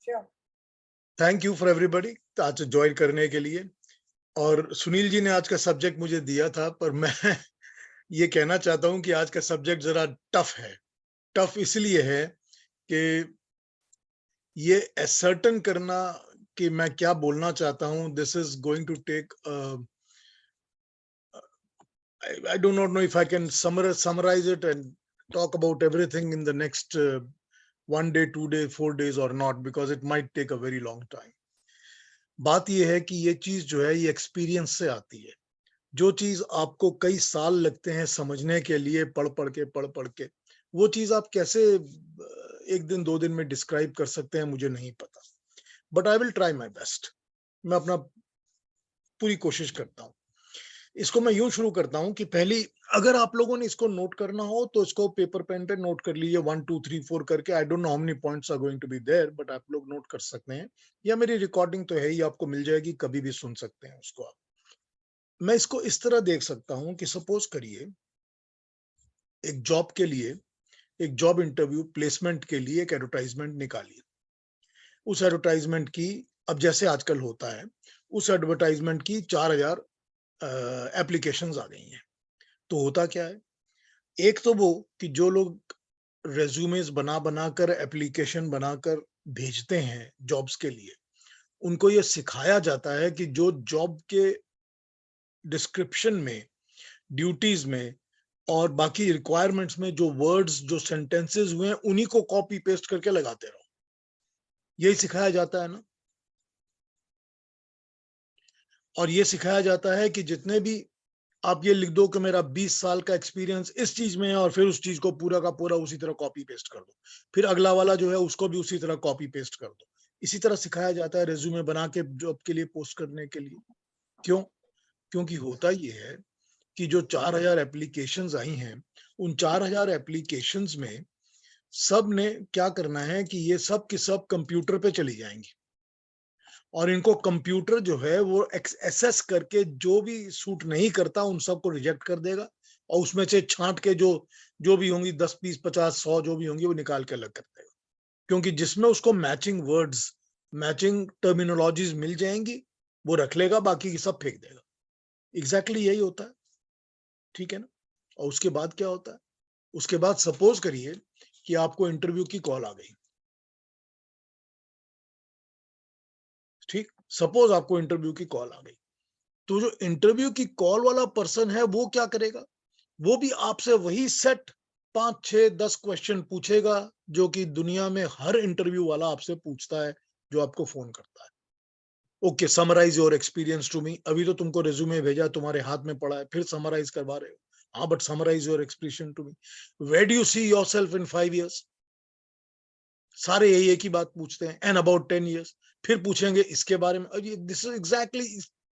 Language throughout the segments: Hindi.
Sure. Thank you for everybody आज ज्वाइन करने के लिए। और सुनील जी ने आज का सब्जेक्ट मुझे दिया था, पर मैं ये कहना चाहता हूं कि आज का सब्जेक्ट जरा टफ है। टफ इसलिए है कि ये असर्टन करना कि मैं क्या बोलना चाहता हूं, this is going to take I do not know if I can summarize it and talk about everything in the next 1 day, 2 day, 4 days or not, because it might take a very long time. बात यह है कि ये चीज जो है ये एक्सपीरियंस से आती है। जो चीज आपको कई साल लगते हैं समझने के लिए, पढ़ पढ़ के, वो चीज आप कैसे एक दिन 2 दिन में डिस्क्राइब कर सकते हैं, मुझे नहीं पता। But I will try my best. मैं अपना पूरी कोशिश करता हूँ। इसको मैं यूं शुरू करता हूं कि पहली, अगर आप लोगों ने इसको नोट करना हो तो इसको पेपर पेन पे नोट कर लीजिए 1 2 3 4 करके। I don't know how many points are going to be there, but आप लोग नोट कर सकते हैं, या मेरी रिकॉर्डिंग तो है ही, आपको मिल जाएगी, कभी भी सुन सकते हैं उसको आप। मैं इसको इस तरह देख सकता हूं कि सपोज करिए एक जॉब के लिए, एक जॉब इंटरव्यू प्लेसमेंट के लिए एक एडवर्टाइजमेंट निकालिए। उस एडवर्टाइजमेंट की, अब जैसे आजकल होता है, उस एडवर्टाइजमेंट की 4000 एप्लीकेशंस आ गई हैं। तो होता क्या है, एक तो वो कि जो लोग रेज्यूमेस बना बनाकर, एप्लीकेशन बनाकर भेजते हैं जॉब्स के लिए, उनको ये सिखाया जाता है कि जो जॉब के डिस्क्रिप्शन में, ड्यूटीज में और बाकी रिक्वायरमेंट्स में जो वर्ड्स, जो सेंटेंसेस हुए हैं, उन्हीं को कॉपी पेस्ट करके लगाते रहो। यही सिखाया जाता है ना। और ये सिखाया जाता है कि जितने भी आप ये लिख दो कि मेरा 20 साल का एक्सपीरियंस इस चीज में है, और फिर उस चीज को पूरा का पूरा उसी तरह कॉपी पेस्ट कर दो। फिर अगला वाला जो है उसको भी उसी तरह कॉपी पेस्ट कर दो। इसी तरह सिखाया जाता है रेज्यूमे बना के जॉब के लिए पोस्ट करने के लिए। क्यों? क्योंकि होता ये है कि जो 4000 एप्लीकेशंस आई हैं, उन 4000 एप्लीकेशंस में सब ने क्या करना है कि ये सब की सब कंप्यूटर पे चली जाएंगी, और इनको कंप्यूटर जो है वो एसेस करके जो भी सूट नहीं करता उन सबको रिजेक्ट कर देगा, और उसमें से छांट के जो जो भी होंगी 10 20 50 100 जो भी होंगी वो निकाल के अलग कर देगा। क्योंकि जिसमें उसको मैचिंग वर्ड्स, मैचिंग टर्मिनोलॉजीज मिल जाएंगी, वो रख लेगा, बाकी की सब फेंक देगा। एग्जैक्टली यही होता है, ठीक है ना। और उसके बाद क्या होता है, उसके बाद सपोज करिए कि आपको इंटरव्यू की कॉल आ गई। ठीक, सपोज आपको इंटरव्यू की कॉल आ गई, तो जो इंटरव्यू की कॉल वाला पर्सन है वो क्या करेगा, वो भी आपसे वही सेट 5 6 10 क्वेश्चन पूछेगा जो कि दुनिया में हर इंटरव्यू वाला आपसे पूछता है जो आपको फोन करता है। Okay, summarise your experience to me. अभी तो तुमको रिज्यूमे भेजा, तुम्हारे हाथ में पड़ा है, फिर समराइज करवा रहे हो। हाँ, but summarise your experience to me. Where do you see yourself in 5 years? सारे यही एक ही बात पूछते हैं। And about 10 years। फिर पूछेंगे इसके बारे में। दिस इज एग्जैक्टली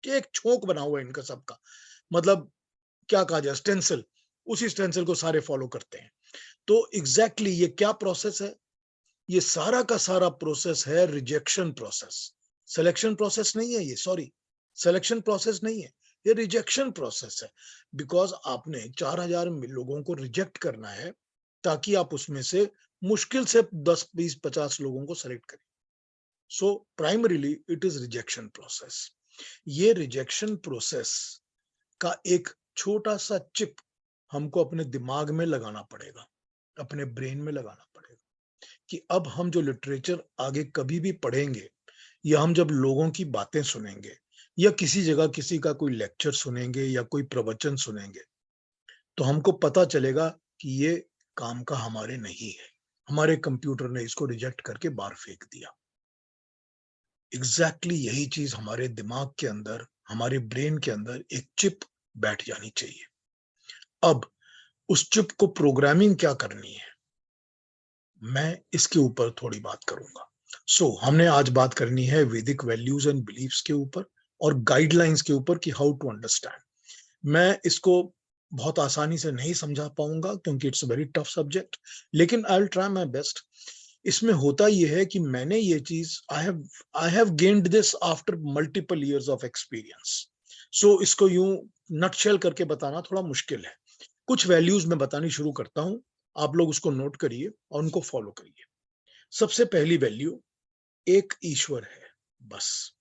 एक छोंक बना हुआ है इनका सबका। मतलब क्या कहा जाए, स्टेंसिल। उसी स्टेंसिल को सारे फॉलो करते हैं। तो एग्जैक्टली ये क्या प्रोसेस है, ये सारा का सारा प्रोसेस है रिजेक्शन प्रोसेस। सिलेक्शन प्रोसेस नहीं है ये, सॉरी, सिलेक्शन प्रोसेस नहीं है, ये रिजेक्शन प्रोसेस है। बिकॉज आपने 4000 लोगों को रिजेक्ट करना है, ताकि आप उसमें से मुश्किल से 10 20 50 लोगों को सेलेक्ट करें। So primarily it is rejection process. ये रिजेक्शन प्रोसेस का एक छोटा सा चिप हमको अपने दिमाग में लगाना पड़ेगा, अपने ब्रेन में लगाना पड़ेगा, कि अब हम जो लिटरेचर आगे कभी भी पढ़ेंगे, या हम जब लोगों की बातें सुनेंगे, या किसी जगह किसी का कोई लेक्चर सुनेंगे या कोई प्रवचन सुनेंगे, तो हमको पता चलेगा कि ये काम का हमारे नहीं है, हमारे कंप्यूटर ने इसको रिजेक्ट करके बाहर फेंक दिया। एग्जैक्टली यही चीज हमारे दिमाग के अंदर, हमारे ब्रेन के अंदर एक चिप बैठ जानी चाहिए। अब उस चिप को प्रोग्रामिंग क्या करनी है, मैं इसके ऊपर थोड़ी बात करूंगा। हमने आज बात करनी है वैदिक वैल्यूज एंड बिलीफ्स के ऊपर और गाइडलाइंस के ऊपर कि हाउ टू अंडरस्टैंड। मैं इसको बहुत आसानी से नहीं समझा पाऊंगा क्योंकि it's a very tough subject, लेकिन I will try my best. इसमें होता यह है कि मैंने ये चीज, I have gained this after multiple years of experience. So इसको यूं नटशेल करके बताना थोड़ा मुश्किल है। कुछ वैल्यूज मैं बतानी शुरू करता हूं, आप लोग उसको नोट करिए और उनको फॉलो करिए। सबसे पहली वैल्यू एक ईश्वर है बस,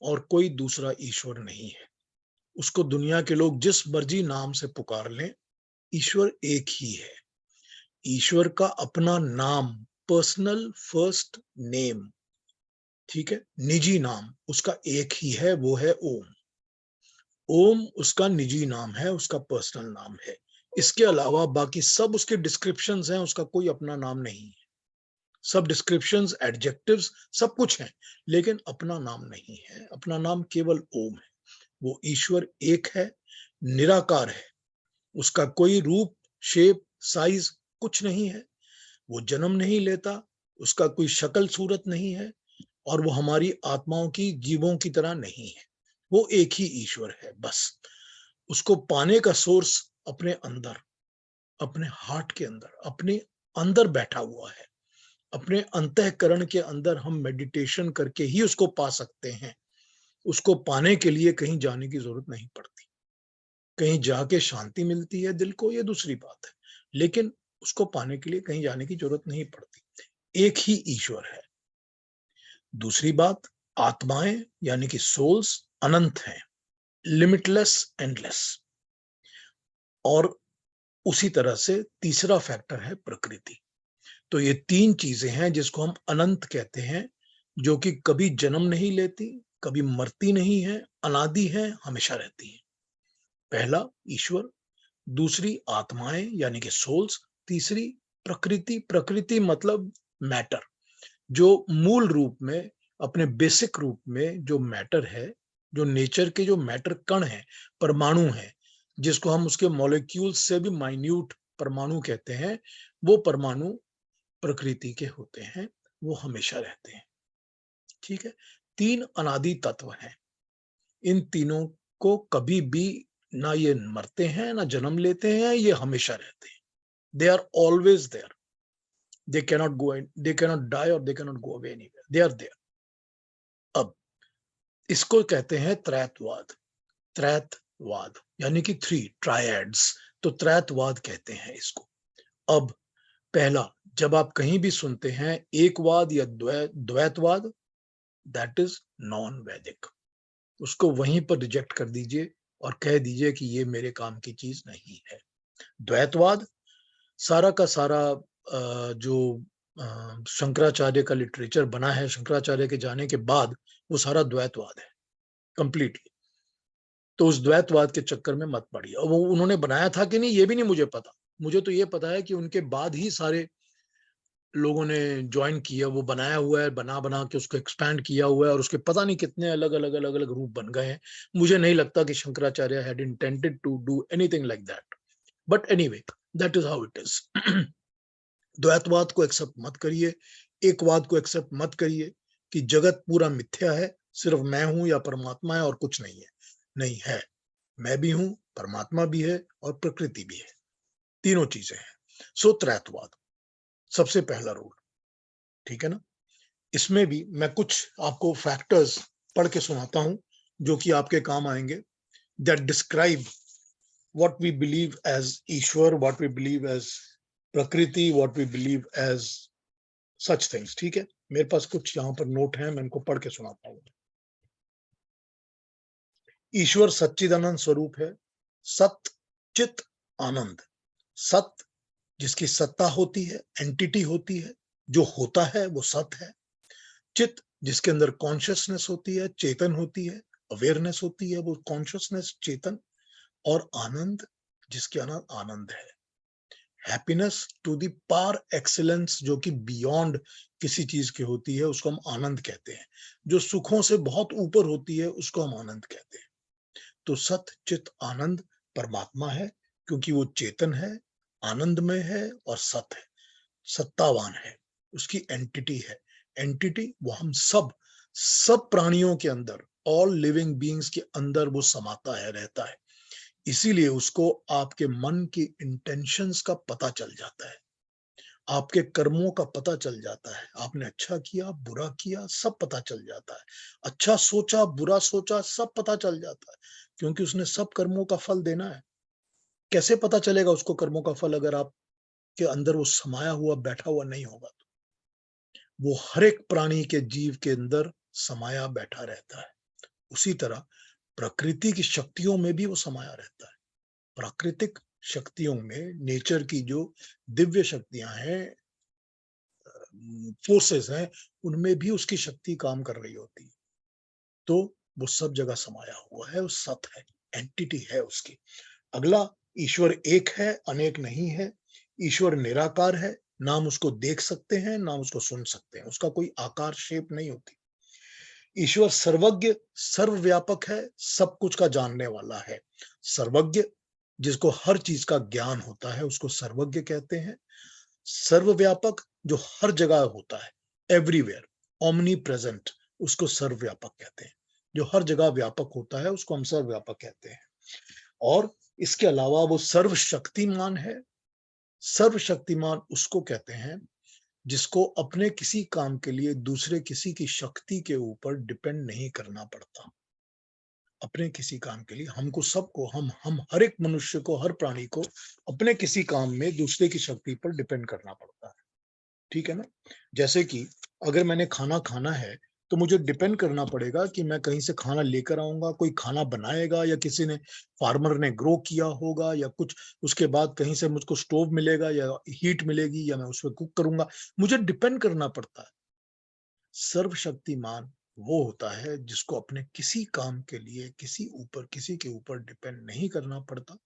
और कोई दूसरा ईश्वर नहीं है। उसको दुनिया के लोग जिस मर्जी नाम से पुकार लें, ईश्वर एक ही है। ईश्वर का अपना नाम, पर्सनल फर्स्ट नेम, ठीक है, निजी नाम उसका एक ही है, वो है ओम। ओम उसका निजी नाम है, उसका पर्सनल नाम है। इसके अलावा बाकी सब उसके डिस्क्रिप्शंस हैं, उसका कोई अपना नाम नहीं है। सब डिस्क्रिप्शंस, एडजेक्टिव्स सब कुछ हैं, लेकिन अपना नाम नहीं है। अपना नाम केवल ओम है। वो ईश्वर एक है, निराकार है। उसका कोई रूप, शेप, साइज कुछ नहीं है। वो जन्म नहीं लेता, उसका कोई शक्ल सूरत नहीं है, और वो हमारी आत्माओं की, जीवों की तरह नहीं है। वो एक ही ईश्वर है बस। उसको पाने का सोर्स अपने अंदर, अपने हार्ट के अंदर, अपने अंदर बैठा हुआ है। अपने अंतःकरण के अंदर हम मेडिटेशन करके ही उसको पा सकते हैं। उसको पाने के लिए कहीं जाने की जरूरत नहीं पड़ती। कहीं जाके शांति मिलती है दिल को, ये दूसरी बात है, लेकिन उसको पाने के लिए कहीं जाने की जरूरत नहीं पड़ती। एक ही ईश्वर है। दूसरी बात, आत्माएं यानी कि सोल्स अनंत हैं, लिमिटलेस, एंडलेस। और उसी तरह से तीसरा फैक्टर है प्रकृति। तो ये तीन चीजें हैं जिसको हम अनंत कहते हैं, जो कि कभी जन्म नहीं लेती, कभी मरती नहीं है, अनादि है, हमेशा रहती है। पहला ईश्वर, दूसरी आत्माएं यानी कि सोल्स, तीसरी प्रकृति। प्रकृति मतलब मैटर, जो मूल रूप में, अपने बेसिक रूप में जो मैटर है, जो नेचर के जो मैटर कण है, परमाणु है, जिसको हम उसके मॉलिक्यूल्स से भी माइन्यूट परमाणु कहते हैं, वो परमाणु प्रकृति के होते हैं। वो हमेशा रहते हैं, ठीक है। तीन अनादि तत्व हैं। इन तीनों को कभी भी ना ये मरते हैं ना जन्म लेते हैं, ये हमेशा रहते हैं। They are always there. They cannot go, they cannot die और they cannot go away anywhere, they are there. अब इसको कहते हैं त्रैतवाद। त्रैतवाद यानी कि थ्री ट्रायड्स, तो त्रैतवाद कहते हैं इसको। अब पहला, जब आप कहीं भी सुनते हैं एकवाद या द्वैतवाद, दैट इज नॉन वैदिक। उसको वहीं पर रिजेक्ट कर दीजिए और कह दीजिए कि ये मेरे काम की चीज नहीं है। द्वैतवाद सारा का सारा जो शंकराचार्य का लिटरेचर बना है, शंकराचार्य के जाने के बाद, वो सारा द्वैतवाद है कंप्लीटली। तो उस द्वैतवाद के चक्कर में मत पड़िए। और वो उन्होंने बनाया था कि नहीं, ये भी नहीं मुझे पता। मुझे तो ये पता है कि उनके बाद ही सारे लोगों ने ज्वाइन किया, वो बनाया हुआ है, बना बना के उसको एक्सपैंड किया हुआ है, और उसके पता नहीं कितने अलग अलग अलग अलग रूप बन गए हैं। मुझे नहीं लगता कि Shankaracharya had intended to do anything like that, but anyway, that is how it is. द्वैतवाद को एक्सेप्ट मत करिए, एकवाद को एक्सेप्ट मत करिए कि जगत पूरा मिथ्या है, सिर्फ मैं हूं या परमात्मा है और कुछ नहीं है। नहीं है, मैं भी हूं, परमात्मा भी है और प्रकृति भी है, तीनों चीजें हैं। सो त्रैतवाद सबसे पहला रूल, ठीक है ना। इसमें भी मैं कुछ आपको फैक्टर्स पढ़ के सुनाता हूं जो कि आपके काम आएंगे, that describe what we believe as ईश्वर, व्हाट वी बिलीव एज प्रकृति, what we believe as such things, ठीक है। मेरे पास कुछ यहाँ पर नोट है, मैं इनको पढ़ के सुनाता हूँ। ईश्वर सच्चिदानंद स्वरूप है। सत चित आनंद। सत जिसकी सत्ता होती है, एंटिटी होती है, जो होता है वो सत है। चित जिसके अंदर कॉन्शियसनेस होती है, चेतन होती है, अवेयरनेस होती है, वो कॉन्शियसनेस, चेतन। और आनंद जिसके अंदर आनंद है, happiness to the par excellence, जो कि बियॉन्ड किसी चीज की होती है, उसको हम आनंद कहते हैं। जो सुखों से बहुत ऊपर होती है उसको हम आनंद कहते हैं। तो सत चित आनंद परमात्मा है, क्योंकि वो चेतन है, आनंदमय है और सत है, सत्तावान है। उसकी एंटिटी है। एंटिटी वो हम सब प्राणियों के अंदर, ऑल लिविंग बीइंग्स के अंदर वो समाता है, रहता है। इसीलिए उसको आपके मन की इंटेंशंस का पता चल जाता है, आपके कर्मों का पता चल जाता है। आपने अच्छा किया, बुरा किया, सब पता चल जाता है। अच्छा सोचा, बुरा सोचा, सब पता चल जाता है, क्योंकि उसने सब कर्मों का फल देना है। कैसे पता चलेगा उसको कर्मों का फल, अगर आपके अंदर वो समाया हुआ, बैठा हुआ नहीं होगा तो? वो हर एक प्राणी के जीव के अंदर समाया बैठा रहता है। उसी तरह प्रकृति की शक्तियों में भी वो समाया रहता है। प्राकृतिक शक्तियों में नेचर की जो दिव्य शक्तियां हैं, फोर्सेस हैं, उनमें भी उसकी शक्ति काम कर रही होती है। तो वो सब जगह समाया हुआ है, वो सत है, एंटिटी है उसकी। अगला, ईश्वर एक है, अनेक नहीं है। ईश्वर निराकार है, ना हम उसको देख सकते हैं, ना हम उसको सुन सकते हैं, उसका कोई आकार शेप नहीं होती। ईश्वर सर्वज्ञ, सर्वव्यापक है, सब कुछ का जानने वाला है। सर्वज्ञ, जिसको हर चीज का ज्ञान होता है, उसको सर्वज्ञ कहते हैं। सर्वव्यापक, जो हर जगह होता है, एवरीवेयर, ओमनी प्रेजेंट, उसको सर्वव्यापक कहते हैं। जो हर जगह व्यापक होता है, उसको हम सर्वव्यापक कहते हैं। और इसके अलावा वो सर्वशक्तिमान है। सर्वशक्तिमान उसको कहते हैं जिसको अपने किसी काम के लिए दूसरे किसी की शक्ति के ऊपर डिपेंड नहीं करना पड़ता। अपने किसी काम के लिए हमको, सबको, हम हर एक मनुष्य को, हर प्राणी को अपने किसी काम में दूसरे की शक्ति पर डिपेंड करना पड़ता है। ठीक है ना? जैसे कि अगर मैंने खाना खाना है, तो मुझे डिपेंड करना पड़ेगा कि मैं कहीं से खाना लेकर आऊंगा, कोई खाना बनाएगा, या किसी ने, फार्मर ने ग्रो किया होगा, या कुछ उसके बाद कहीं से मुझको स्टोव मिलेगा या हीट मिलेगी, या मैं उसमें कुक करूंगा। मुझे डिपेंड करना पड़ता है। सर्वशक्तिमान वो होता है जिसको अपने किसी काम के लिए किसी के ऊपर डिपेंड नहीं करना पड़ता,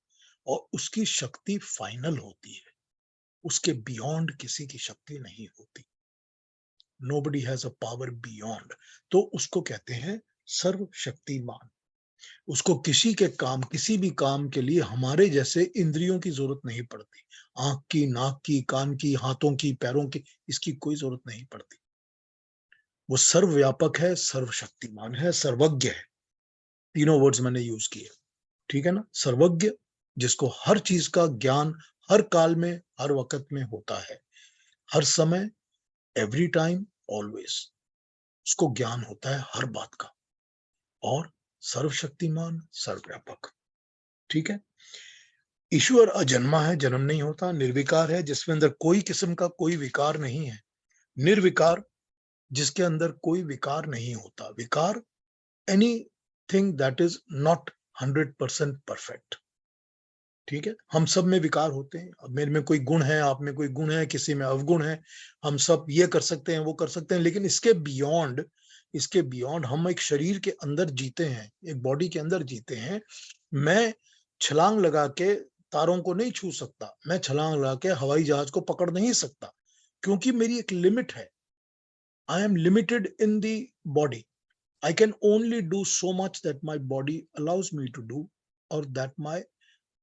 और उसकी शक्ति फाइनल होती है। उसके बियॉन्ड किसी की शक्ति नहीं होती। Nobody has a power beyond. तो उसको कहते हैं सर्वशक्तिमान। उसको किसी के काम, किसी भी काम के लिए हमारे जैसे इंद्रियों की जरूरत नहीं पड़ती। आंख की, नाक की, कान की, हाथों की, पैरों की, इसकी कोई जरूरत नहीं पड़ती। वो सर्वव्यापक है, सर्वशक्तिमान है, सर्वज्ञ है। तीनों वर्ड्स मैंने यूज किए। ठीक है ना? सर्वज्ञ, जिसको हर चीज का ज्ञान हर काल में, हर वक्त में होता है, हर समय, एवरी टाइम, ऑलवेज उसको ज्ञान होता है हर बात का। और सर्वशक्तिमान, सर्वव्यापक। ठीक है? ईश्वर अजन्मा है, जन्म नहीं होता, निर्विकार है, जिसके अंदर कोई किस्म का कोई विकार नहीं है। निर्विकार, जिसके अंदर कोई विकार नहीं होता। विकार, any thing that is not 100% perfect. ठीक है? हम सब में विकार होते हैं। अब मेरे में कोई गुण है, आप में कोई गुण है, किसी में अवगुण है। हम सब ये कर सकते हैं, वो कर सकते हैं, लेकिन इसके बियॉन्ड हम एक शरीर के अंदर जीते हैं, एक बॉडी के अंदर जीते हैं। मैं छलांग लगा के तारों को नहीं छू सकता, मैं छलांग लगा के हवाई जहाज को पकड़ नहीं सकता, क्योंकि मेरी एक लिमिट है। I am limited in the body. I can only do so much that my body allows me to do, or that my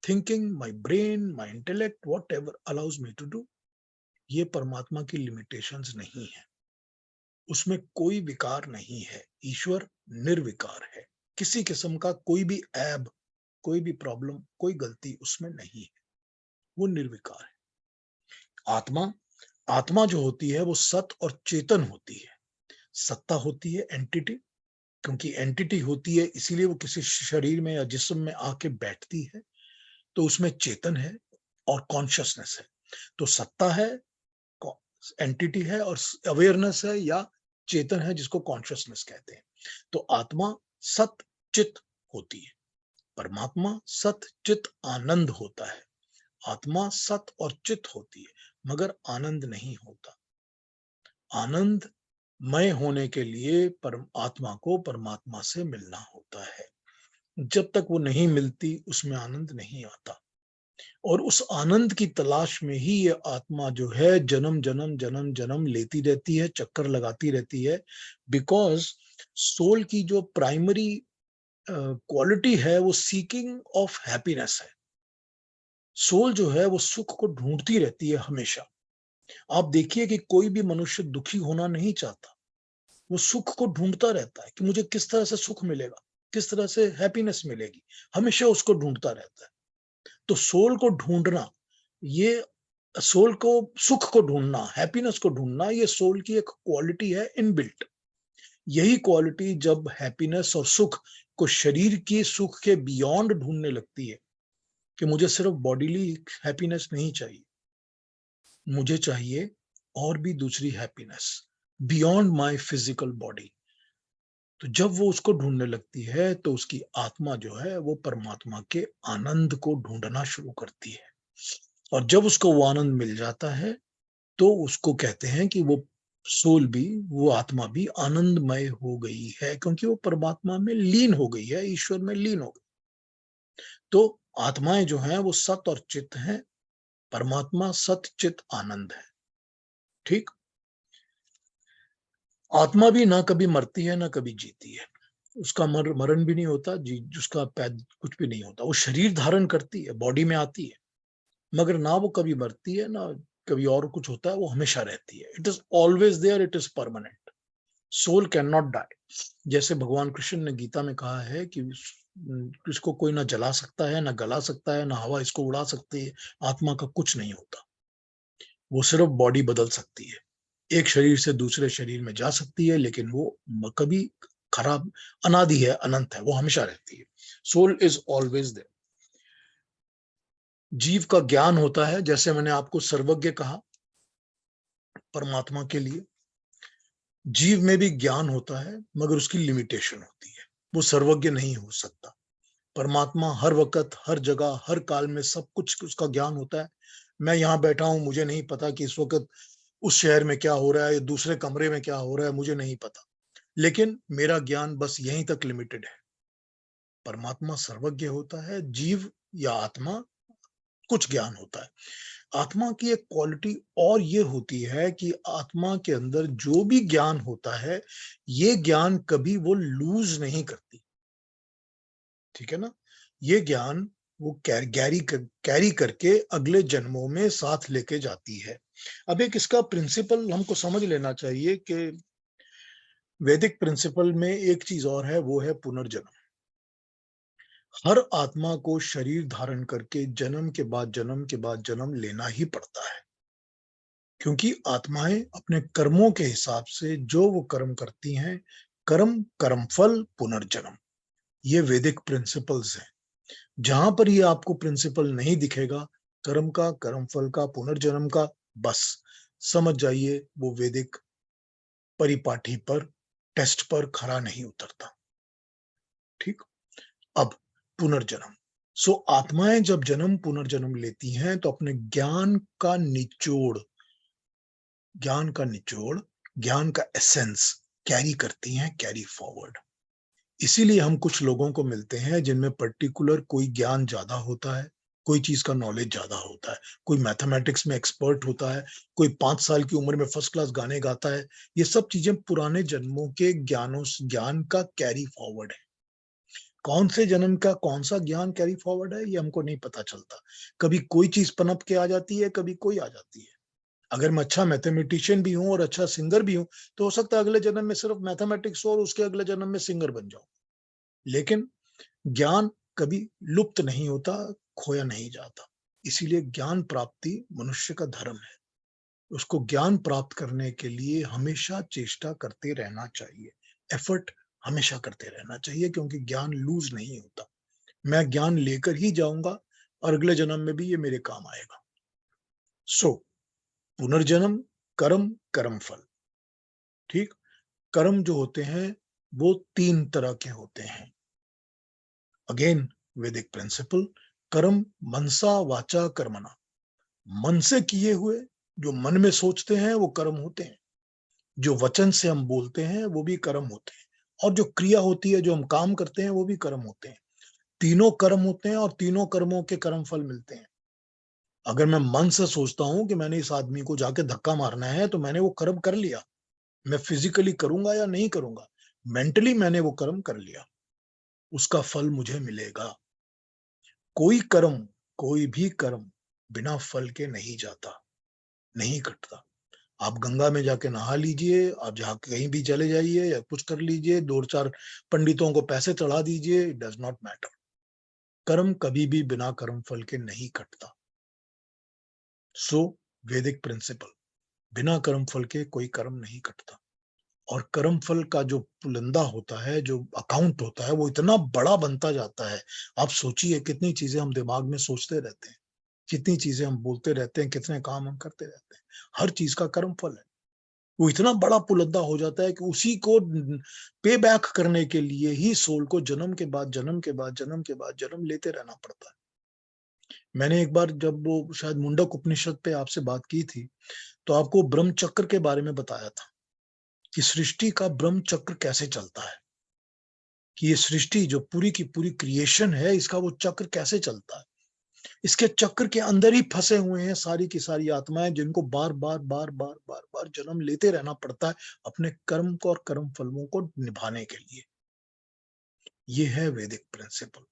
thinking, my brain, my intellect, whatever allows me to do. ये परमात्मा की लिमिटेशंस नहीं है, उसमें कोई विकार नहीं है। ईश्वर निर्विकार है, किसी किस्म का कोई भी ऐब, कोई भी प्रॉब्लम, कोई गलती उसमें नहीं है, वो निर्विकार है। आत्मा, आत्मा जो होती है वो सत और चेतन होती है। सत्ता होती है एंटिटी, क्योंकि एंटिटी होती है इसीलिए वो किसी शरीर में या जिस्म में आके बैठती है। तो उसमें चेतन है और कॉन्शियसनेस है। तो सत्ता है, एंटिटी है, और अवेयरनेस है या चेतन है, जिसको कॉन्शियसनेस कहते हैं। तो आत्मा सत चित होती है, परमात्मा सत चित आनंद होता है। आत्मा सत और चित होती है, मगर आनंद नहीं होता। आनंद मय होने के लिए आत्मा को परमात्मा से मिलना होता है। जब तक वो नहीं मिलती, उसमें आनंद नहीं आता। और उस आनंद की तलाश में ही ये आत्मा जो है जन्म जन्म जन्म जन्म लेती रहती है, चक्कर लगाती रहती है। बिकॉज सोल की जो प्राइमरी क्वालिटी है वो सीकिंग ऑफ हैप्पीनेस है। सोल जो है वो सुख को ढूंढती रहती है हमेशा। आप देखिए कि कोई भी मनुष्य दुखी होना नहीं चाहता, वो सुख को ढूंढता रहता है कि मुझे किस तरह से सुख मिलेगा, किस तरह से हैप्पीनेस मिलेगी, हमेशा उसको ढूंढता रहता है। तो सोल को ढूंढना, ये सोल को, सुख को ढूंढना, हैप्पीनेस को ढूंढना, ये सोल की एक क्वालिटी है इनबिल्ट। यही क्वालिटी जब हैप्पीनेस और सुख को शरीर की सुख के बियॉन्ड ढूंढने लगती है, कि मुझे सिर्फ बॉडीली हैप्पीनेस नहीं चाहिए, मुझे चाहिए और भी दूसरी happiness, beyond my physical body. तो जब वो उसको ढूंढने लगती है तो उसकी आत्मा जो है वो परमात्मा के आनंद को ढूंढना शुरू करती है। और जब उसको वो आनंद मिल जाता है तो उसको कहते हैं कि वो सोल भी, वो आत्मा भी आनंदमय हो गई है, क्योंकि वो परमात्मा में लीन हो गई है, ईश्वर में लीन हो गई। तो आत्माएं जो हैं वो सत और चित हैं, परमात्मा सत चित आनंद है। ठीक। आत्मा भी ना कभी मरती है ना कभी जीती है, उसका मरण भी नहीं होता, जी उसका पैद कुछ भी नहीं होता। वो शरीर धारण करती है, बॉडी में आती है, मगर ना वो कभी मरती है ना कभी और कुछ होता है, वो हमेशा रहती है। It is always there, it is permanent. Soul can not die. जैसे भगवान कृष्ण ने गीता में कहा है कि इसको कोई ना जला सकता है, ना गला सकता है, ना हवा इसको उड़ा सकती है। आत्मा का कुछ नहीं होता, वो सिर्फ बॉडी बदल सकती है, एक शरीर से दूसरे शरीर में जा सकती है, लेकिन वो कभी खराब, अनादि है, अनंत है, वो हमेशा रहती है। Soul is always there. जीव का ज्ञान होता है, जैसे मैंने आपको सर्वज्ञ कहा परमात्मा के लिए, जीव में भी ज्ञान होता है मगर उसकी लिमिटेशन होती है, वो सर्वज्ञ नहीं हो सकता। परमात्मा हर वक्त, हर जगह, हर काल में सब कुछ उसका ज्ञान होता है। मैं यहाँ बैठा हूं, मुझे नहीं पता कि इस वक्त उस शहर में क्या हो रहा है या दूसरे कमरे में क्या हो रहा है, मुझे नहीं पता, लेकिन मेरा ज्ञान बस यहीं तक लिमिटेड है। परमात्मा सर्वज्ञ होता है, जीव या आत्मा कुछ ज्ञान होता है। आत्मा की एक क्वालिटी और ये होती है कि आत्मा के अंदर जो भी ज्ञान होता है, ये ज्ञान कभी वो लूज नहीं करती। ठीक है ना? ये ज्ञान वो कैरी करके अगले जन्मों में साथ लेके जाती है। अब एक इसका प्रिंसिपल हमको समझ लेना चाहिए कि वैदिक प्रिंसिपल में एक चीज और है, वो है पुनर्जन्म। हर आत्मा को शरीर धारण करके जन्म के बाद जन्म के बाद जन्म लेना ही पड़ता है, क्योंकि आत्माएं अपने कर्मों के हिसाब से जो वो कर्म करती हैं, कर्म, कर्मफल, पुनर्जन्म, ये वैदिक प्रिंसिपल्स हैं। जहां पर ये आपको प्रिंसिपल नहीं दिखेगा, कर्म का, कर्मफल का, पुनर्जन्म का, बस समझ जाइए वो वैदिक परिपाठी पर, टेस्ट पर खरा नहीं उतरता। ठीक। अब पुनर्जन्म। सो आत्माएं जब जन्म पुनर्जन्म लेती हैं तो अपने ज्ञान का निचोड़, ज्ञान का एसेंस कैरी करती हैं, कैरी फॉरवर्ड। इसीलिए हम कुछ लोगों को मिलते हैं जिनमें पर्टिकुलर कोई ज्ञान ज्यादा होता है, कोई चीज का नॉलेज ज्यादा होता है, कोई मैथमेटिक्स में एक्सपर्ट होता है, कोई 5 साल की उम्र में फर्स्ट क्लास गाने गाता है। ये सब चीजें पुराने जन्मों के ज्ञान का कैरी फॉरवर्ड है। कौन से जन्म का कौन सा ज्ञान कैरी फॉरवर्ड है, ये हमको नहीं पता चलता। कभी कोई चीज पनप के आ जाती है, कभी कोई आ जाती है। अगर मैं अच्छा मैथमेटिशियन भी हूं और अच्छा सिंगर भी हूं, तो हो सकता है अगले जन्म में सिर्फ मैथमेटिक्स हो और उसके अगले जन्म में सिंगर बन जाऊं। लेकिन ज्ञान कभी लुप्त नहीं होता, खोया नहीं जाता। इसीलिए ज्ञान प्राप्ति मनुष्य का धर्म है। उसको ज्ञान प्राप्त करने के लिए हमेशा चेष्टा करते रहना चाहिए, एफर्ट हमेशा करते रहना चाहिए, क्योंकि ज्ञान लूज नहीं होता। मैं ज्ञान लेकर ही जाऊंगा और अगले जन्म में भी ये मेरे काम आएगा। सो पुनर्जन्म, कर्म, कर्म फल। ठीक। कर्म जो होते हैं वो 3 तरह के होते हैं। अगेन वैदिक प्रिंसिपल, कर्म मनसा वाचा कर्मणा। मन से किए हुए, जो मन में सोचते हैं वो कर्म होते हैं। जो वचन से हम बोलते हैं वो भी कर्म होते हैं। और जो क्रिया होती है, जो हम काम करते हैं, वो भी कर्म होते हैं। तीनों कर्म होते हैं और तीनों कर्मों के कर्म फल मिलते हैं। अगर मैं मन से सोचता हूं कि मैंने इस आदमी को जाके धक्का मारना है, तो मैंने वो कर्म कर लिया। मैं फिजिकली करूंगा या नहीं करूंगा, मेंटली मैंने वो कर्म कर लिया, उसका फल मुझे मिलेगा। कोई कर्म, कोई भी कर्म बिना फल के नहीं जाता, नहीं कटता। आप गंगा में जाके नहा लीजिए, आप जहाँ कहीं भी चले जाइए या कुछ कर लीजिए, 2-4 पंडितों को पैसे चढ़ा दीजिए, इट डज नॉट मैटर। कर्म कभी भी बिना कर्म फल के नहीं कटता। सो वैदिक प्रिंसिपल, बिना कर्म फल के कोई कर्म नहीं कटता। और कर्म फल का जो पुलिंदा होता है, जो अकाउंट होता है, वो इतना बड़ा बनता जाता है। आप सोचिए कितनी चीजें हम दिमाग में सोचते रहते हैं, कितनी चीजें हम बोलते रहते हैं, कितने काम हम करते रहते हैं। हर चीज का कर्म फल है। वो इतना बड़ा पुलंदा हो जाता है कि उसी को पे बैक करने के लिए ही सोल को जन्म के बाद जन्म के बाद जन्म के बाद जन्म लेते रहना पड़ता है। मैंने एक बार जब वो शायद मुंडक उपनिषद पे आपसे बात की थी, तो आपको ब्रह्म चक्र के बारे में बताया था कि सृष्टि का ब्रह्म चक्र कैसे चलता है, कि ये सृष्टि जो पूरी की पूरी क्रिएशन है, इसका वो चक्र कैसे चलता है। इसके चक्र के अंदर ही फंसे हुए हैं सारी की सारी आत्माएं, जिनको बार बार बार बार बार बार जन्म लेते रहना पड़ता है अपने कर्म को और कर्म फलों को निभाने के लिए। ये है वैदिक प्रिंसिपल।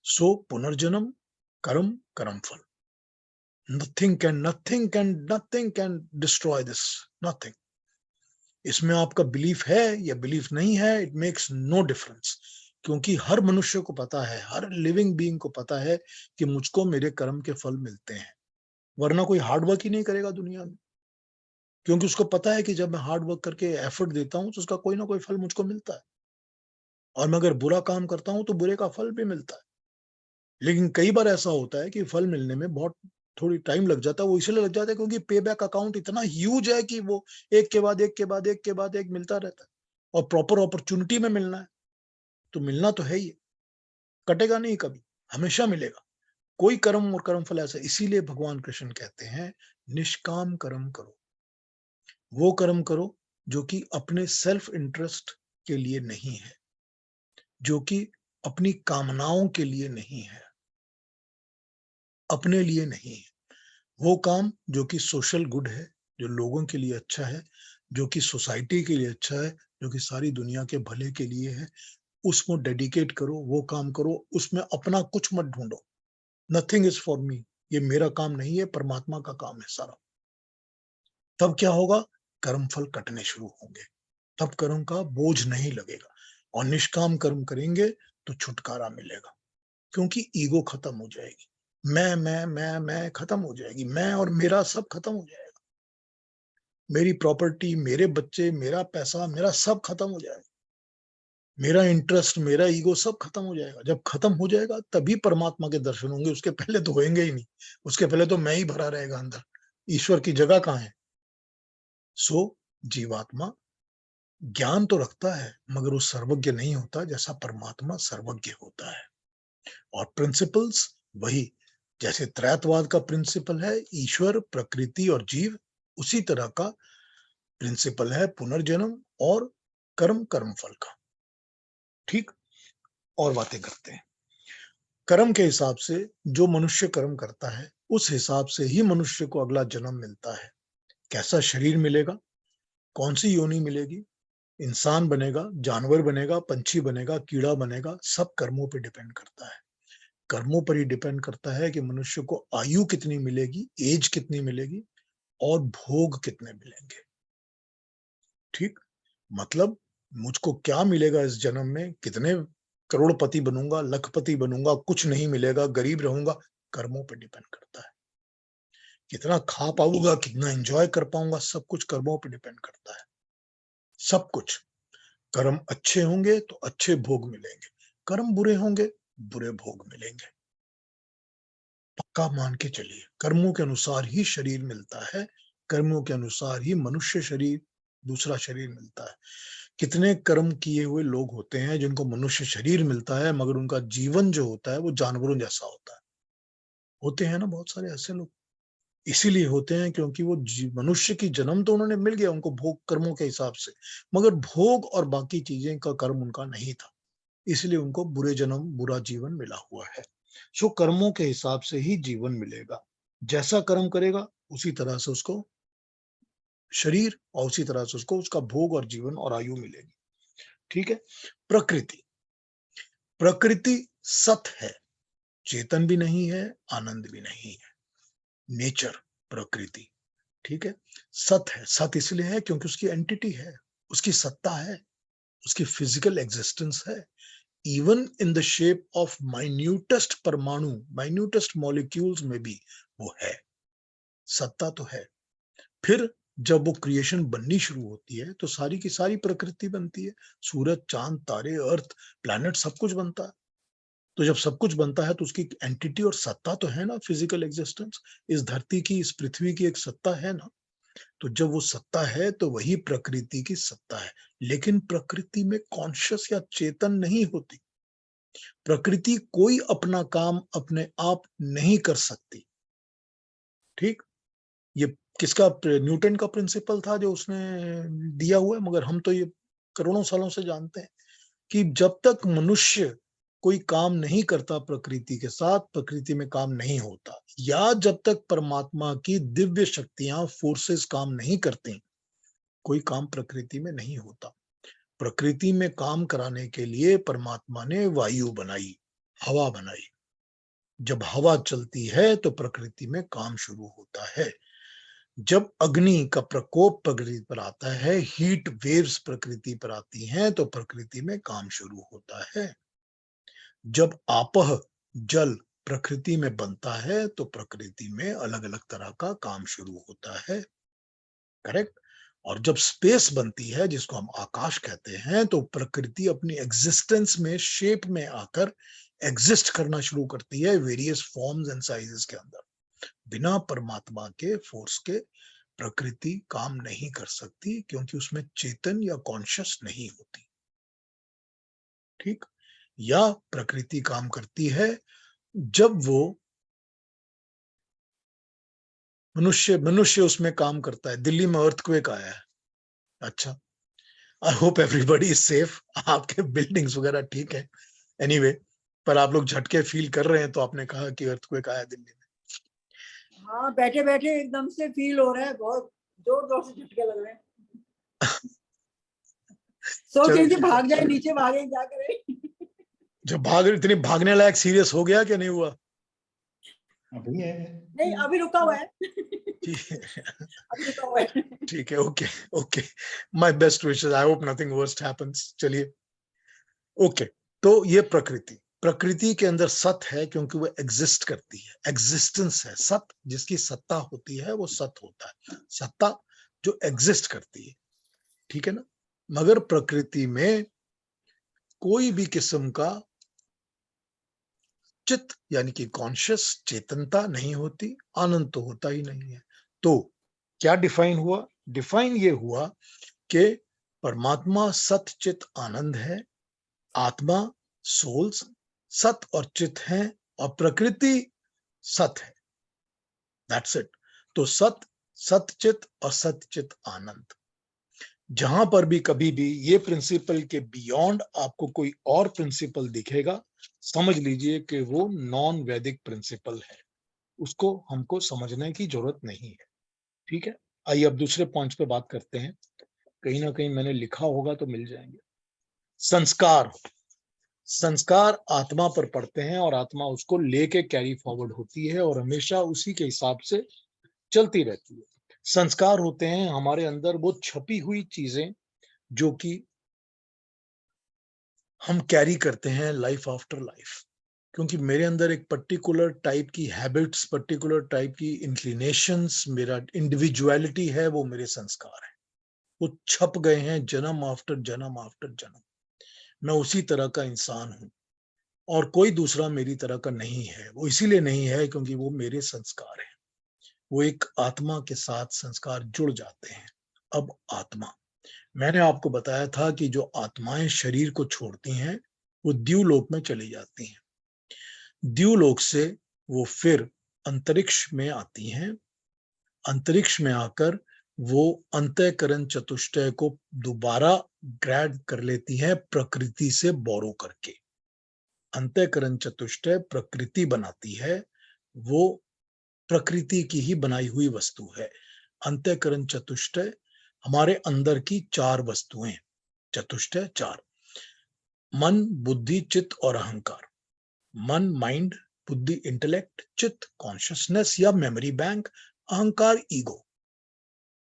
सो पुनर्जन्म, कर्म, कर्म फल। Nothing can destroy this, nothing. इसमें आपका बिलीफ है या बिलीफ नहीं है, इट मेक्स नो डिफरेंस, क्योंकि हर मनुष्य को पता है, हर लिविंग बीइंग को पता है कि मुझको मेरे कर्म के फल मिलते हैं, वरना कोई हार्ड वर्क ही नहीं करेगा दुनिया में, क्योंकि उसको पता है कि जब मैं हार्ड वर्क करके एफर्ट देता हूं तो उसका कोई ना कोई फल मुझको मिलता है, और मैं अगर बुरा काम करता हूं तो बुरे का फल भी मिलता है। लेकिन कई बार ऐसा होता है कि फल मिलने में बहुत थोड़ी टाइम लग जाता है। वो इसलिए लग जाता है क्योंकि पे बैक अकाउंट इतना ह्यूज है कि वो एक के बाद एक के बाद एक के बाद एक मिलता रहता है, और प्रॉपर अपॉर्चुनिटी में मिलना है, तो मिलना तो है ही, कटेगा नहीं कभी, हमेशा मिलेगा। कोई कर्म और कर्म फल ऐसा, इसीलिए भगवान कृष्ण कहते हैं निष्काम कर्म करो। वो कर्म करो जो कि अपने सेल्फ इंटरेस्ट के लिए नहीं है, जो कि अपनी कामनाओं के लिए नहीं है, अपने लिए नहीं है। वो काम जो कि सोशल गुड है, जो लोगों के लिए अच्छा है, जो कि सोसाइटी के लिए अच्छा है, जो कि सारी दुनिया के भले के लिए है, उसको डेडिकेट करो, वो काम करो, उसमें अपना कुछ मत ढूंढो। नथिंग इज फॉर मी, ये मेरा काम नहीं है, परमात्मा का काम है सारा। तब क्या होगा? कर्म फल कटने शुरू होंगे, तब कर्म का बोझ नहीं लगेगा, और निष्काम कर्म करेंगे तो छुटकारा मिलेगा, क्योंकि ईगो खत्म हो जाएगी। मैं खत्म हो जाएगी, मैं और मेरा सब खत्म हो जाएगा। मेरी प्रॉपर्टी, मेरे बच्चे, मेरा पैसा, मेरा सब खत्म हो जाएगा। मेरा इंटरेस्ट, मेरा ईगो सब खत्म हो जाएगा। जब खत्म हो जाएगा तभी परमात्मा के दर्शन होंगे, उसके पहले तो होंगे ही नहीं। उसके पहले तो मैं ही भरा रहेगा अंदर, ईश्वर की जगह कहाँ है? सो जीवात्मा ज्ञान तो रखता है, मगर वो सर्वज्ञ नहीं होता जैसा परमात्मा सर्वज्ञ होता है। और प्रिंसिपल्स वही, जैसे त्रैतवाद का प्रिंसिपल है ईश्वर, प्रकृति और जीव, उसी तरह का प्रिंसिपल है पुनर्जन्म और कर्म, कर्म फल का। ठीक, और बातें करते हैं। कर्म के हिसाब से जो मनुष्य कर्म करता है, उस हिसाब से ही मनुष्य को अगला जन्म मिलता है। कैसा शरीर मिलेगा, कौन सी योनि मिलेगी, इंसान बनेगा, जानवर बनेगा, पंछी बनेगा, कीड़ा बनेगा, सब कर्मों पे डिपेंड करता है। कर्मों पर ही डिपेंड करता है कि मनुष्य को आयु कितनी मिलेगी, एज कितनी मिलेगी, और भोग कितने मिलेंगे। ठीक, मतलब मुझको क्या मिलेगा इस जन्म में, कितने करोड़पति बनूंगा, लखपति बनूंगा, कुछ नहीं मिलेगा, गरीब रहूंगा, कर्मों पर डिपेंड करता है। कितना खा पाऊंगा, कितना एंजॉय कर पाऊंगा, सब कुछ कर्मों पर डिपेंड करता है। सब कुछ। कर्म अच्छे होंगे तो अच्छे भोग मिलेंगे, कर्म बुरे होंगे, बुरे भोग मिलेंगे। पक्का मान के चलिए, कर्मों के अनुसार ही शरीर मिलता है, कर्मों के अनुसार ही मनुष्य शरीर, दूसरा शरीर मिलता है। कितने कर्म किए हुए लोग होते हैं जिनको मनुष्य शरीर मिलता है, मगर उनका जीवन जो होता है वो जानवरों जैसा होता है। होते हैं ना बहुत सारे ऐसे लोग। इसीलिए होते हैं क्योंकि वो मनुष्य की जन्म तो उन्होंने मिल गया उनको भोग कर्मों के हिसाब से, मगर भोग और बाकी चीजें का कर्म उनका नहीं था, इसलिए उनको बुरे जन्म, बुरा जीवन मिला हुआ है। सो कर्मों के हिसाब से ही जीवन मिलेगा। जैसा कर्म करेगा उसी तरह से उसको शरीर, और उसी तरह से उसको उसका भोग और जीवन और आयु मिलेगी। ठीक है। प्रकृति, प्रकृति सत है, चेतन भी नहीं है, आनंद भी नहीं है। नेचर, प्रकृति, ठीक है, सत है। सत इसलिए है क्योंकि उसकी एंटिटी है, उसकी सत्ता है, उसकी फिजिकल एग्जिस्टेंस है। Even in the shape of minutest परमाणु, माइन्यूटेस्ट मॉलिक्यूल्स में भी वो है, सत्ता तो है। फिर जब वो क्रिएशन बननी शुरू होती है तो सारी की सारी प्रकृति बनती है, सूरज, चांद, तारे, अर्थ, प्लैनेट, सब कुछ बनता है। तो जब सब कुछ बनता है तो उसकी एंटिटी और सत्ता तो है ना, फिजिकल एग्जिस्टेंस। इस धरती की, इस पृथ्वी की एक सत्ता है ना। तो जब वो सत्ता है तो वही प्रकृति की सत्ता है, लेकिन प्रकृति में कॉन्शियस या चेतन नहीं होती। प्रकृति कोई अपना काम अपने आप नहीं कर सकती। ठीक, ये किसका, न्यूटन का प्रिंसिपल था जो उसने दिया हुआ है, मगर हम तो ये करोड़ों सालों से जानते हैं कि जब तक मनुष्य कोई काम नहीं करता प्रकृति के साथ, प्रकृति में काम नहीं होता, या जब तक परमात्मा की दिव्य शक्तियां, फोर्सेस काम नहीं करती, कोई काम प्रकृति में नहीं होता। प्रकृति में काम कराने के लिए परमात्मा ने वायु बनाई, हवा बनाई। जब हवा चलती है तो प्रकृति में काम शुरू होता है। जब अग्नि का प्रकोप प्रकृति पर आता है, हीट वेव्स प्रकृति पर आती हैं, तो प्रकृति में काम शुरू होता है। जब आपह जल प्रकृति में बनता है तो प्रकृति में अलग अलग तरह का काम शुरू होता है। करेक्ट। और जब स्पेस बनती है, जिसको हम आकाश कहते हैं, तो प्रकृति अपनी एग्जिस्टेंस में, शेप में आकर एग्जिस्ट करना शुरू करती है वेरियस फॉर्म्स एंड साइजेस के अंदर। बिना परमात्मा के फोर्स के प्रकृति काम नहीं कर सकती, क्योंकि उसमें चेतन या कॉन्शियस नहीं होती। ठीक। या प्रकृति काम करती है जब वो मनुष्य उसमें काम करता है। दिल्ली में अर्थक्वेक आया है, अच्छा, I hope everybody is safe, आपके बिल्डिंग्स वगैरह ठीक है, एनीवे पर आप लोग झटके फील कर रहे हैं, तो आपने कहा कि अर्थक्वेक आया दिल्ली में। हाँ, बैठे बैठे एकदम से फील हो रहा है, बहुत जोर जोर से झटके लग रहे हैं। सोच रही थी भाग जाए, नीचे भागे, क्या करे। जब इतनी भागने लायक सीरियस हो गया कि नहीं हुआ? अभी है नहीं, अभी रुका हुआ है। अभी रुका हुआ है। ठीक है, okay okay, my best wishes, I hope nothing worst happens. चलिए, ओके, तो ये प्रकृति के अंदर सत है, क्योंकि वो एग्जिस्ट करती है, एग्जिस्टेंस है। सत, जिसकी सत्ता होती है वो सत होता है, सत्ता जो एग्जिस्ट करती है, ठीक है ना। मगर प्रकृति में कोई भी किस्म का चित्त यानी कि कॉन्शियस चेतनता नहीं होती, आनंद तो होता ही नहीं है। तो क्या डिफाइन हुआ? डिफाइन ये हुआ कि परमात्मा सत चित आनंद है, आत्मा सोल्स सत और चित हैं, और प्रकृति सत है। That's it. तो सतचित और सतचित आनंद। जहां पर भी कभी भी ये प्रिंसिपल के बियॉन्ड आपको कोई और प्रिंसिपल दिखेगा, समझ लीजिए कि वो नॉन वैदिक प्रिंसिपल है, उसको हमको समझने की जरूरत नहीं है। ठीक है, आइए अब दूसरे पॉइंट पे बात करते हैं। कहीं ना कहीं मैंने लिखा होगा तो मिल जाएंगे। संस्कार आत्मा पर पड़ते हैं, और आत्मा उसको लेके कैरी फॉरवर्ड होती है, और हमेशा उसी के हिसाब से चलती रहती है। संस्कार होते हैं हमारे अंदर वो छपी हुई चीजें जो कि हम कैरी करते हैं लाइफ आफ्टर लाइफ। क्योंकि मेरे अंदर एक पर्टिकुलर टाइप की हैबिट्स, पर्टिकुलर टाइप की इंक्लिनेशंस, मेरा इंडिविजुअलिटी है, वो मेरे संस्कार है, वो छप गए हैं जन्म आफ्टर जन्म आफ्टर जन्म। मैं उसी तरह का इंसान हूं, और कोई दूसरा मेरी तरह का नहीं है। वो इसीलिए नहीं है क्योंकि वो मेरे संस्कार हैं। वो एक आत्मा के साथ संस्कार जुड़ जाते हैं। अब आत्मा, मैंने आपको बताया था कि जो आत्माएं शरीर को छोड़ती हैं वो द्यूलोक में चली जाती हैं। द्यूलोक से वो फिर अंतरिक्ष में आती हैं। अंतरिक्ष में आकर वो अंतःकरण चतुष्टय को दोबारा ग्रैब कर लेती हैं, प्रकृति से बोरो करके। अंतःकरण चतुष्टय प्रकृति बनाती है, वो प्रकृति की ही बनाई हुई वस्तु है। अंतःकरण चतुष्टय हमारे अंदर की चार वस्तुएं, चतुष्टय चार: मन, बुद्धि, चित्त और अहंकार। मन माइंड, बुद्धि इंटेलेक्ट, चित्त कॉन्शियसनेस या मेमोरी बैंक, अहंकार ईगो।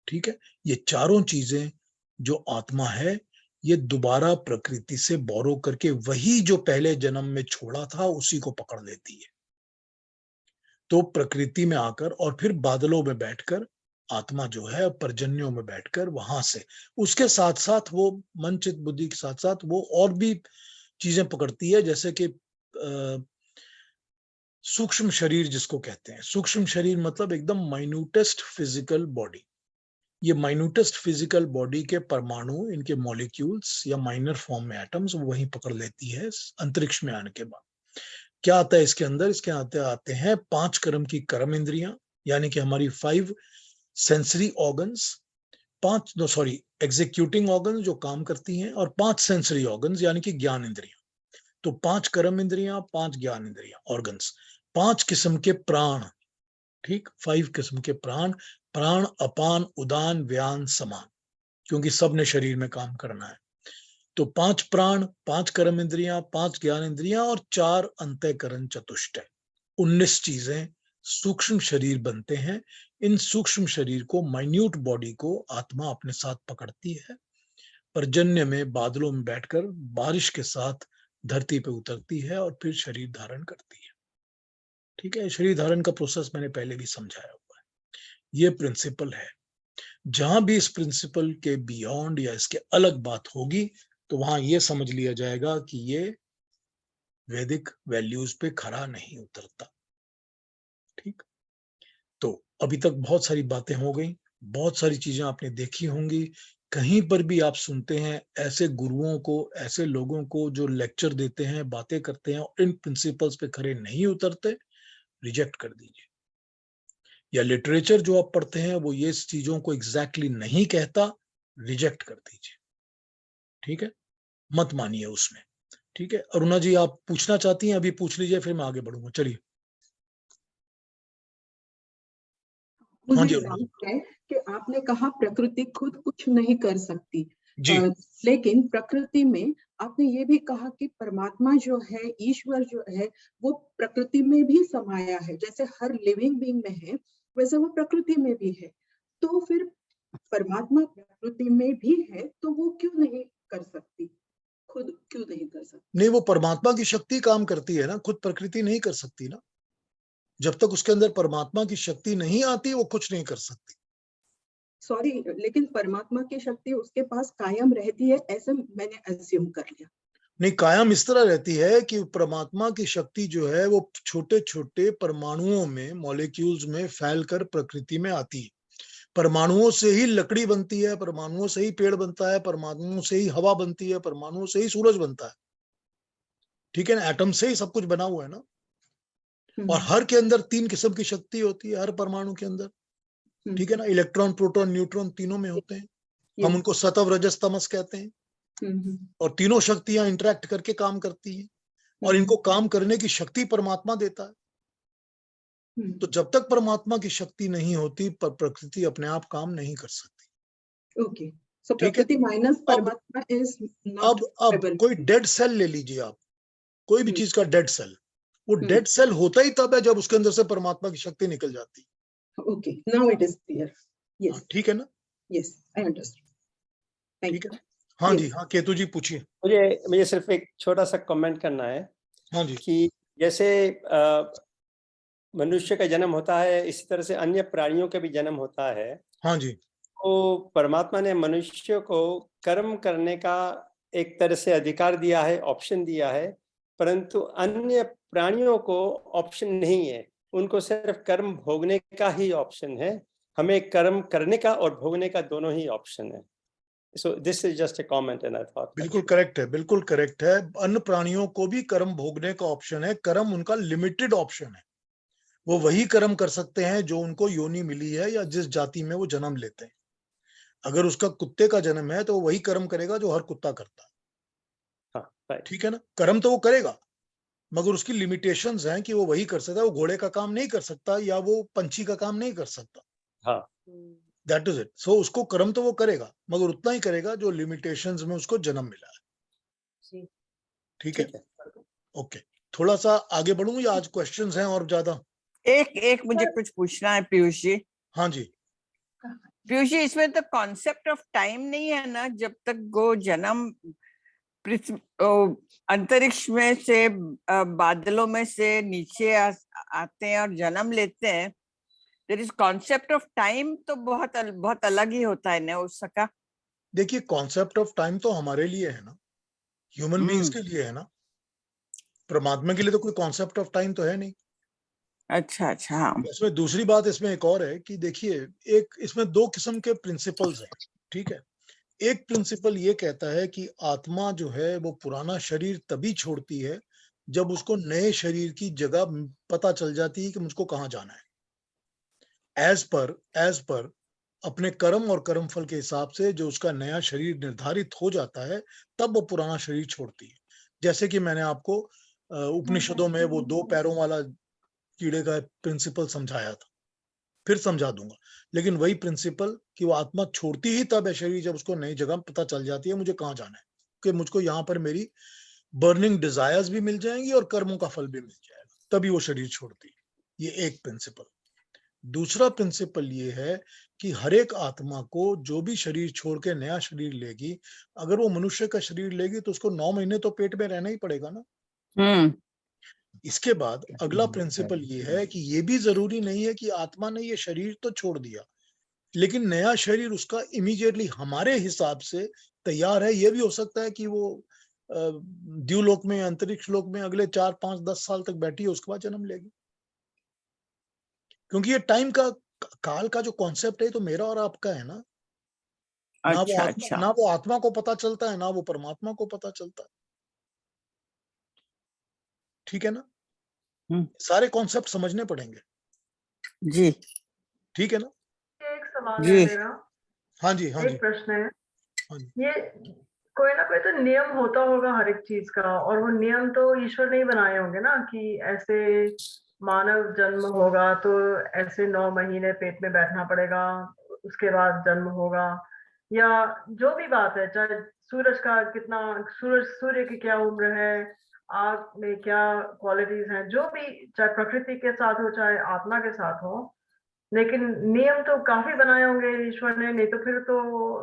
ठीक है, ये चारों चीजें जो आत्मा है, ये दोबारा प्रकृति से बोरो करके वही जो पहले जन्म में छोड़ा था उसी को पकड़ लेती है। तो प्रकृति में आकर और फिर बादलों में बैठकर आत्मा जो है, पर्जन्यों में बैठकर वहां से उसके साथ साथ वो मन चित्त बुद्धि के साथ साथ वो और भी चीजें पकड़ती है, जैसे कि सूक्ष्म शरीर जिसको कहते हैं। सूक्ष्म शरीर मतलब एकदम माइन्यूटेस्ट फिजिकल बॉडी, ये माइन्यूटेस्ट फिजिकल बॉडी के परमाणु, इनके मॉलिक्यूल्स या माइनर फॉर्म में एटम्स, वो वहीं पकड़ लेती है अंतरिक्ष में आने के बाद। क्या आता है इसके अंदर? इसके आते हैं 5 कर्म की कर्म इंद्रियां, यानी कि हमारी 5 सेंसरी ऑर्गन्स, 5 एग्जीक्यूटिंग ऑर्गन्स जो काम करती हैं, और 5 सेंसरी ऑर्गन्स यानी कि ज्ञान इंद्रियां। तो 5 कर्म इंद्रियां, 5 ज्ञान इंद्रियां, ऑर्गन्स, 5 किस्म के प्राण, ठीक, 5 किस्म के प्राण, प्राण अपान उदान व्यान समान, क्योंकि सब ने शरीर में काम करना है। तो 5 प्राण, 5 कर्म इंद्रियां, 5 ज्ञान इंद्रियां और 4 अंतःकरण चतुष्टय, 19 चीजें सूक्ष्म शरीर बनते हैं। इन सूक्ष्म शरीर को, माइन्यूट बॉडी को आत्मा अपने साथ पकड़ती है, पर्जन्य में, बादलों में बैठकर बारिश के साथ धरती पे उतरती है और फिर शरीर धारण करती है। ठीक है, शरीर धारण का प्रोसेस मैंने पहले भी समझाया हुआ है। ये प्रिंसिपल है। जहां भी इस प्रिंसिपल के बियॉन्ड या इसके अलग बात होगी तो वहां ये समझ लिया जाएगा कि ये वैदिक वैल्यूज पे खरा नहीं उतरता। ठीक, तो अभी तक बहुत सारी बातें हो गई, बहुत सारी चीजें आपने देखी होंगी। कहीं पर भी आप सुनते हैं ऐसे गुरुओं को, ऐसे लोगों को जो लेक्चर देते हैं, बातें करते हैं और इन प्रिंसिपल्स पे खरे नहीं उतरते, रिजेक्ट कर दीजिए। या लिटरेचर जो आप पढ़ते हैं वो ये चीजों को एग्जैक्टली नहीं कहता, रिजेक्ट कर दीजिए। ठीक है, मत मानिए उसमें। ठीक है, अरुणा जी आप पूछना चाहती हैं? अभी पूछ लीजिए, फिर मैं आगे बढ़ूंगा। चलिए। हाँ जी मुझे डाउट है कि आपने कहा प्रकृति खुद कुछ नहीं कर सकती, जी। लेकिन प्रकृति में आपने ये भी कहा कि परमात्मा जो है, ईश्वर जो है, वो प्रकृति में भी समाया है। जैसे हर लिविंग बीइंग में है, वैसे वो प्रकृति में भी है। तो फिर परमात्मा प्रकृति में भी है, तो वो क्यों नहीं कर सकती, खुद क्यों नहीं कर सकती? नहीं, वो परमात्मा की शक्ति काम करती है ना, खुद प्रकृति नहीं कर सकती ना। जब तक उसके अंदर परमात्मा की शक्ति नहीं आती वो कुछ नहीं कर सकती। सॉरी, लेकिन परमात्मा की शक्ति उसके पास कायम रहती है, ऐसे मैंने अज्यूम कर लिया। नहीं, कायम इस तरह रहती है कि परमात्मा की शक्ति जो है वो छोटे छोटे परमाणुओं में, मॉलिक्यूल्स में फैलकर प्रकृति में आती है। परमाणुओं से ही लकड़ी बनती है, परमाणुओं से ही पेड़ बनता है, परमाणुओं से ही हवा बनती है, परमाणुओं से ही सूरज बनता है। ठीक है ना, एटम से ही सब कुछ बना हुआ है ना। और हर के अंदर 3 किस्म की शक्ति होती है, हर परमाणु के अंदर। ठीक है ना, इलेक्ट्रॉन, प्रोटॉन, न्यूट्रॉन तीनों में होते हैं। हम उनको सत्व, रजस, तमस कहते हैं। और तीनों शक्तियां इंटरेक्ट करके काम करती हैं, और इनको काम करने की शक्ति परमात्मा देता है। तो जब तक परमात्मा की शक्ति नहीं होती, प्रकृति अपने आप काम नहीं कर सकती। ओके, सो ठीक है, प्रकृति माइनस परमात्मा इज नॉट। अब कोई डेड सेल ले लीजिए आप, कोई भी चीज का डेड सेल, वो डेड सेल होता ही तब है जब उसके अंदर से परमात्मा की शक्ति निकल जाती है। Okay, now it is clear. Yes, ठीक है ना? Yes, I understand. ठीक है, हाँ जी, हाँ केतु जी पूछिए। मुझे सिर्फ एक छोटा सा कमेंट करना है। हाँ जी। कि जैसे मनुष्य का जन्म होता है, इसी तरह से अन्य प्राणियों का भी जन्म होता है। हाँ जी। तो परमात्मा ने मनुष्य को कर्म करने का एक तरह से अधिकार दिया है, ऑप्शन दिया है, परंतु अन्य प्राणियों को ऑप्शन नहीं है। उनको सिर्फ कर्म भोगने का ही ऑप्शन है। हमें कर्म करने का और भोगने का दोनों ही ऑप्शन है। So this is just a comment and I thought. बिल्कुल करेक्ट है, बिल्कुल करेक्ट है। अन्य प्राणियों को भी कर्म भोगने का ऑप्शन है। कर्म उनका लिमिटेड ऑप्शन है। वो वही कर्म कर सकते हैं जो उनको योनि मिली है या जिस जाति में वो जन्म लेते हैं। अगर उसका कुत्ते का जन्म है तो वो वही कर्म करेगा जो हर कुत्ता करता है। हाँ, ठीक है ना, कर्म तो वो करेगा, मगर उसकी लिमिटेशंस हैं कि वो वही कर सकता है। वो घोड़े का काम नहीं कर सकता, या वो पंछी का काम नहीं कर सकता। हाँ, दैट इज इट। सो उसको कर्म तो वो करेगा, मगर उतना ही करेगा जो लिमिटेशंस में उसको जन्म मिला है। ठीक है, ओके। थोड़ा सा आगे बढ़ूं या आज क्वेश्चंस हैं और ज्यादा? एक मुझे कुछ पूछना है पीयूष जी। हाँ जी। पीयूष जी, इसमें तो कॉन्सेप्ट ऑफ टाइम नहीं है ना? जब तक वो जन्म अंतरिक्ष में से, बादलों में से नीचे आते हैं और जन्म लेते हैं, there is concept of time तो बहुत अलग ही होता है ना उसका। देखिए, कॉन्सेप्ट ऑफ टाइम तो हमारे लिए है ना, ह्यूमन बीइंग्स के लिए है ना। परमात्मा के लिए तो कोई कॉन्सेप्ट ऑफ टाइम तो है नहीं। अच्छा अच्छा, हाँ। इसमें दूसरी बात इसमें एक और है कि देखिए, एक इसमें दो किस्म के प्रिंसिपल्स हैं, ठीक है। एक प्रिंसिपल ये कहता है कि आत्मा जो है वो पुराना शरीर तभी छोड़ती है जब उसको नए शरीर की जगह पता चल जाती है कि मुझको कहाँ जाना है। एज पर अपने कर्म और कर्म फल के हिसाब से जो उसका नया शरीर निर्धारित हो जाता है, तब वो पुराना शरीर छोड़ती है। जैसे कि मैंने आपको उपनिषदों में वो 2 पैरों वाला कीड़े का प्रिंसिपल समझाया था, फिर समझा दूंगा। लेकिन वही प्रिंसिपल कि वो आत्मा छोड़ती ही तब है शरीर जब उसको नई जगह पता चल जाती है मुझे कहाँ जाना है, कि मुझको यहाँ पर मेरी बर्निंग डिजायर्स भी मिल जाएंगी और कर्मों का फल भी मिल जाएगा, तभी वो शरीर छोड़ती है। ये एक प्रिंसिपल। दूसरा प्रिंसिपल ये है कि हर एक आत्मा को जो भी शरीर छोड़ के नया शरीर लेगी, अगर वो मनुष्य का शरीर लेगी तो उसको 9 महीने तो पेट में रहना ही पड़ेगा ना। इसके बाद अगला प्रिंसिपल ये है कि ये भी जरूरी नहीं है कि आत्मा ने ये शरीर तो छोड़ दिया, लेकिन नया शरीर उसका इमीडिएटली हमारे हिसाब से तैयार है। ये भी हो सकता है कि वो द्यूलोक में, अंतरिक्ष लोक में अगले 4, 5, 10 साल तक बैठी है, उसके बाद जन्म लेगी। क्योंकि ये टाइम का, काल का जो कॉन्सेप्ट है तो मेरा और आपका है ना। अच्छा, ना वो आत्मा को पता चलता है, ना वो परमात्मा को पता चलता है, ठीक है ना। सारे कॉन्सेप्ट समझने पड़ेंगे जी, ठीक है ना। एक सवाल जी। है मेरा। हाँ जी, हाँ जी, एक प्रश्न है। हाँ जी। ये कोई ना कोई तो नियम होता होगा हर एक चीज का, और वो नियम तो ईश्वर ने ही बनाए होंगे ना, कि ऐसे मानव जन्म होगा तो ऐसे 9 महीने पेट में बैठना पड़ेगा, उसके बाद जन्म होगा, या जो भी बात है, चाहे सूरज का कितना, सूर्य की क्या उम्र है, आग में क्या क्वालिटीज हैं, जो भी, चाहे प्रकृति के साथ हो चाहे आत्मा के साथ हो, लेकिन नियम तो काफी बनाए होंगे ईश्वर ने, नहीं तो फिर तो